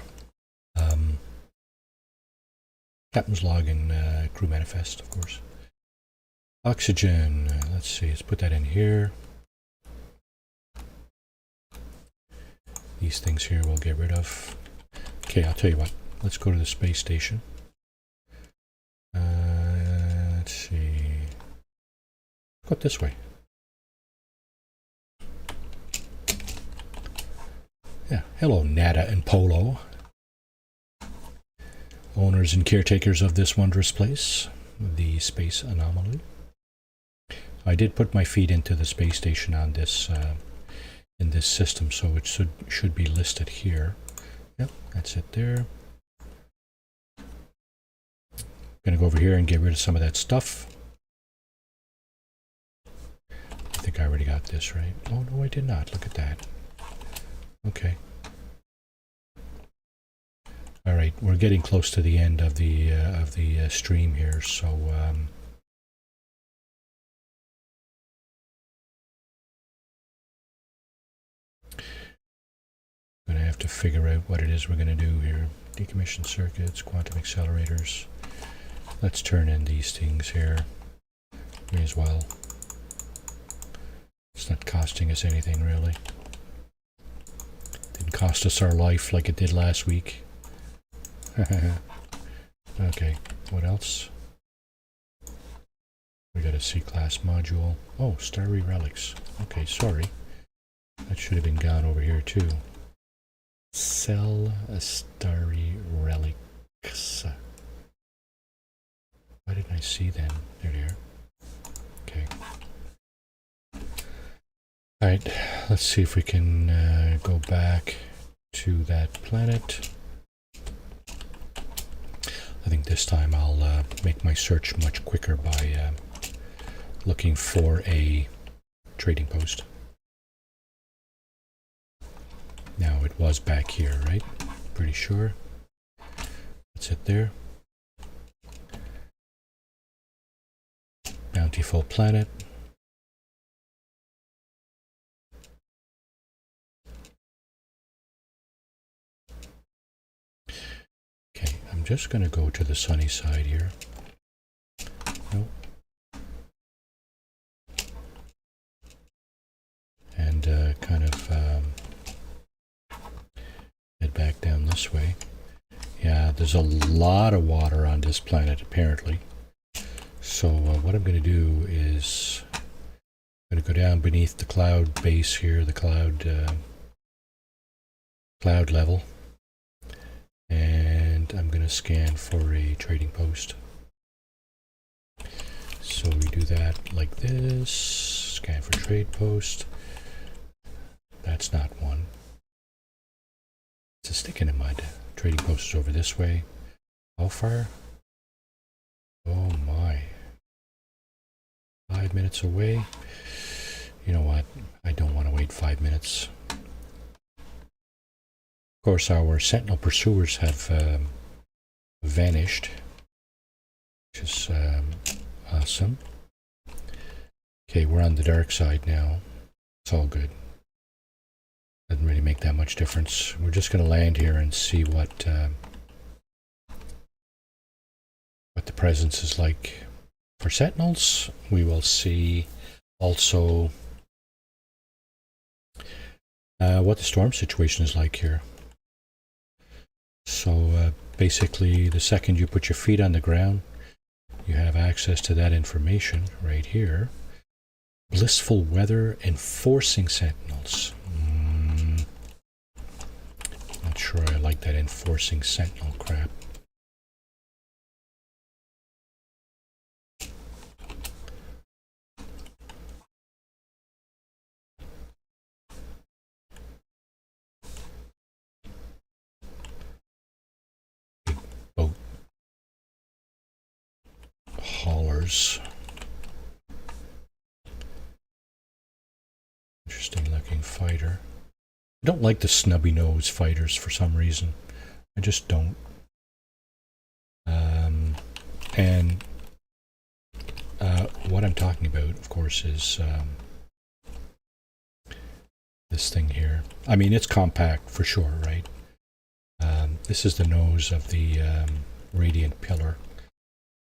S1: captain's log and crew manifest, of course. Oxygen, let's see, let's put that in here. These things here we'll get rid of. Okay, I'll tell you what, let's go to the space station. Let's see. Go this way. Yeah, hello Nada and Polo. Owners and caretakers of this wondrous place, the space anomaly. I did put my feet into the space station on this in this system, so it should be listed here. Yep, that's it there. Gonna go over here and get rid of some of that stuff. I think I already got this right. Oh no, I did not. Look at that. Okay. All right, we're getting close to the end of the stream here, so I'm going to have to figure out what it is we're going to do here. Decommission circuits, quantum accelerators. Let's turn in these things here. May as well. It's not costing us anything really. Didn't cost us our life like it did last week. Okay, what else? We got a C-class module. Oh, starry relics. Okay, sorry. That should have been gone over here too. Sell a starry relics. Why didn't I see them? There they are. Okay. Alright, let's see if we can go back to that planet. I think this time I'll make my search much quicker by looking for a trading post. Now it was back here, right? Pretty sure. That's it there. Bountiful planet. Okay, I'm just going to go to the sunny side here. Nope. And kind of head back down this way. Yeah, there's a lot of water on this planet apparently. So what I'm going to do is I'm going to go down beneath the cloud base here, the cloud level, and I'm going to scan for a trading post. So we do that like this, scan for trade post. That's not one. It's a stick in the mud. Trading post is over this way. How far? Oh my. 5 minutes away. You know what? I don't want to wait 5 minutes. Of course, our sentinel pursuers have vanished, which is awesome. Okay, we're on the dark side now. It's all good. Doesn't really make that much difference. We're just going to land here and see what the presence is like. For sentinels, we will see also what the storm situation is like here. So basically, the second you put your feet on the ground, you have access to that information right here. Blissful weather enforcing sentinels. Not sure I like that enforcing sentinel crap. Boat haulers. Interesting looking fighter. I don't like the snubby nose fighters for some reason. I just don't. And what I'm talking about, of course, is this thing here. I mean, it's compact for sure, right? This is the nose of the radiant pillar.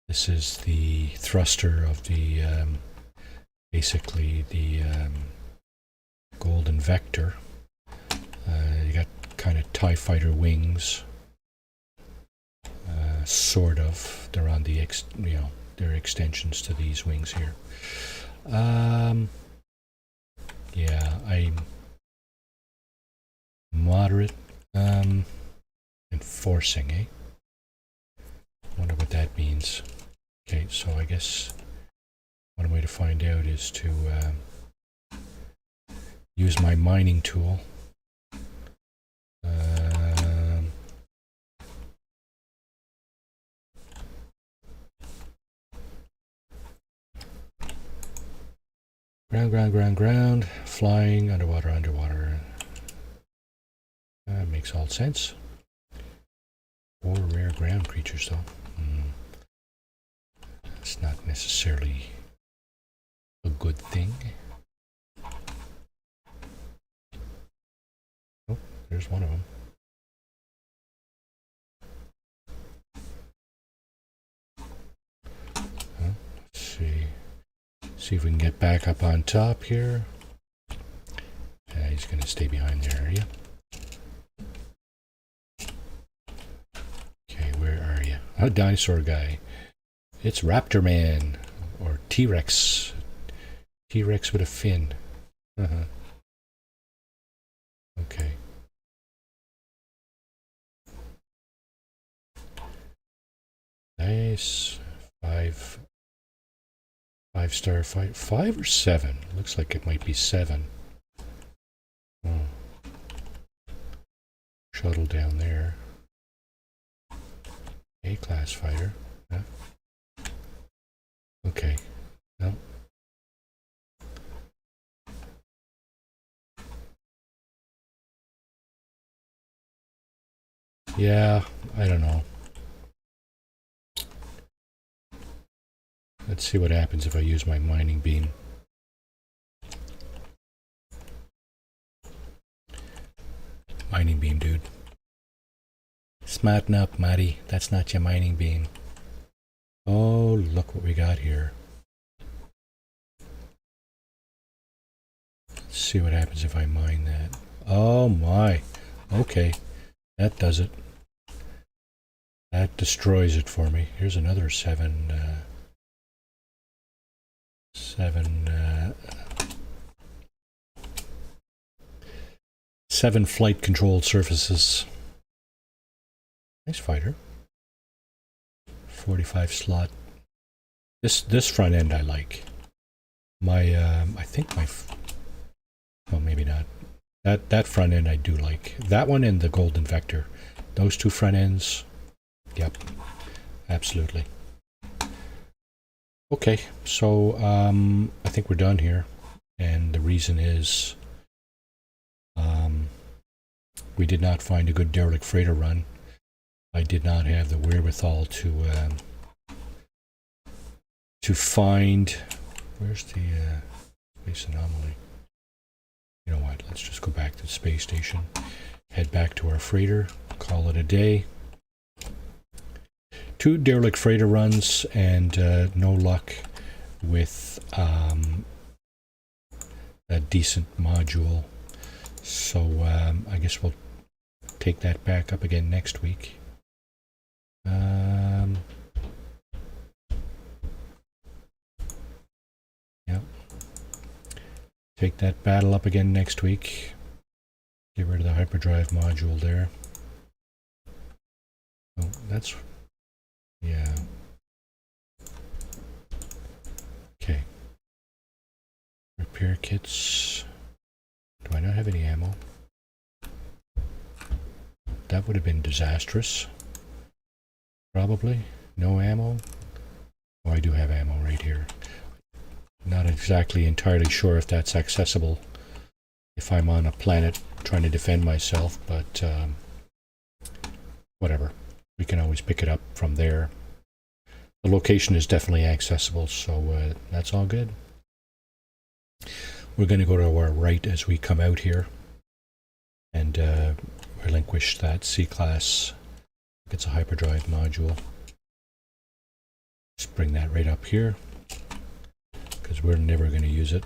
S1: This is the thruster of the basically the golden vector. You got kind of TIE fighter wings, sort of. They're on the they're extensions to these wings here. Yeah, I'm moderate. Enforcing, eh? Wonder what that means. Okay, so I guess one way to find out is to use my mining tool. Ground, flying, underwater. That makes all sense. Or rare ground creatures, though. It's not necessarily a good thing. Oh, there's one of them. Let's see if we can get back up on top here. He's going to stay behind the area. Okay, where are you? Oh, dinosaur guy. It's Raptor Man, or T-Rex. T-Rex with a fin. Okay. Nice. Five-star fight. 5 or 7? Looks like it might be 7. Oh. Shuttle down there. A-class fighter. Huh? Okay. No. Yeah, I don't know. Let's see what happens if I use my mining beam. Mining beam, dude. Smarten up, Matty. That's not your mining beam. Oh, look what we got here. Let's see what happens if I mine that. Oh my. Okay. That does it. That destroys it for me. Here's another 7 flight controlled surfaces. Nice fighter. 45 slot. This front end I like. My I think my well, maybe not. That front end I do like. That one and the golden vector. Those two front ends. Yep. absolutely. Okay, so I think we're done here, and the reason is we did not find a good derelict freighter run. I did not have the wherewithal to find. Where's the space anomaly? You know what? Let's just go back to the space station, head back to our freighter, call it a day. 2 derelict freighter runs and no luck with a decent module. So I guess we'll take that back up again next week. Yep. Take that battle up again next week. Get rid of the hyperdrive module there. Oh, that's... yeah. Okay. Repair kits. Do I not have any ammo? That would have been disastrous. Probably. No ammo. Oh, I do have ammo right here. Not exactly entirely sure if that's accessible if I'm on a planet trying to defend myself, but whatever. We can always pick it up from there. The location is definitely accessible, so that's all good. We're going to go to our right as we come out here and relinquish that C-class. It's a hyperdrive module. Just bring that right up here because we're never going to use it.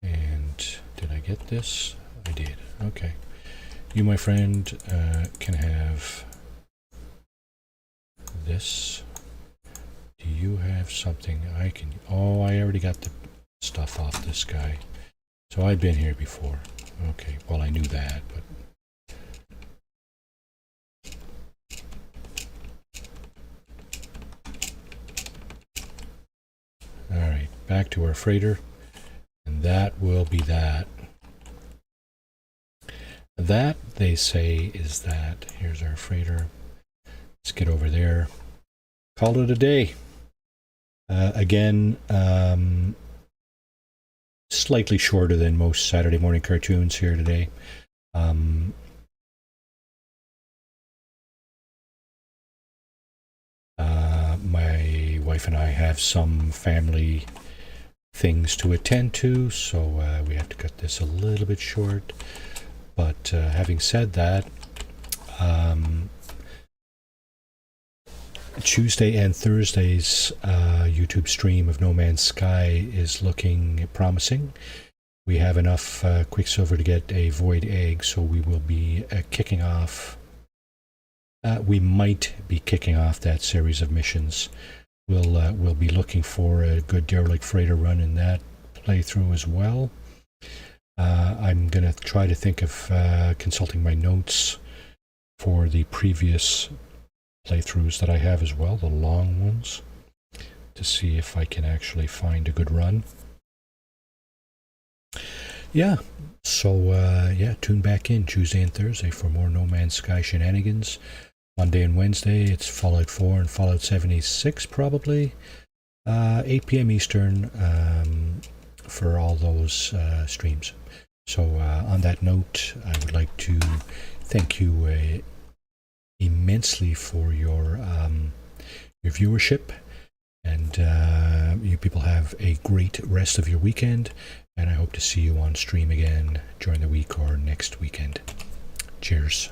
S1: And did I get this? I did. Okay. You, my friend, can have this. Do you have something I can... oh, I already got the stuff off this guy. So I've been here before. Okay, well, I knew that, but... alright, back to our freighter. And that will be that. That, they say, is that. Here's our freighter. Let's get over there. Call it a day. Again, slightly shorter than most Saturday morning cartoons here today. My wife and I have some family things to attend to, so we have to cut this a little bit short. But having said that, Tuesday and Thursday's YouTube stream of No Man's Sky is looking promising. We have enough Quicksilver to get a Void Egg, so we will be kicking off. We might be kicking off that series of missions. We'll be looking for a good derelict freighter run in that playthrough as well. I'm going to try to think of consulting my notes for the previous playthroughs that I have as well, the long ones, to see if I can actually find a good run. Yeah, so yeah, tune back in Tuesday and Thursday for more No Man's Sky shenanigans. Monday and Wednesday, it's Fallout 4 and Fallout 76 probably. 8 p.m. Eastern for all those streams. So on that note, I would like to thank you immensely for your viewership, and you people have a great rest of your weekend, and I hope to see you on stream again during the week or next weekend. Cheers.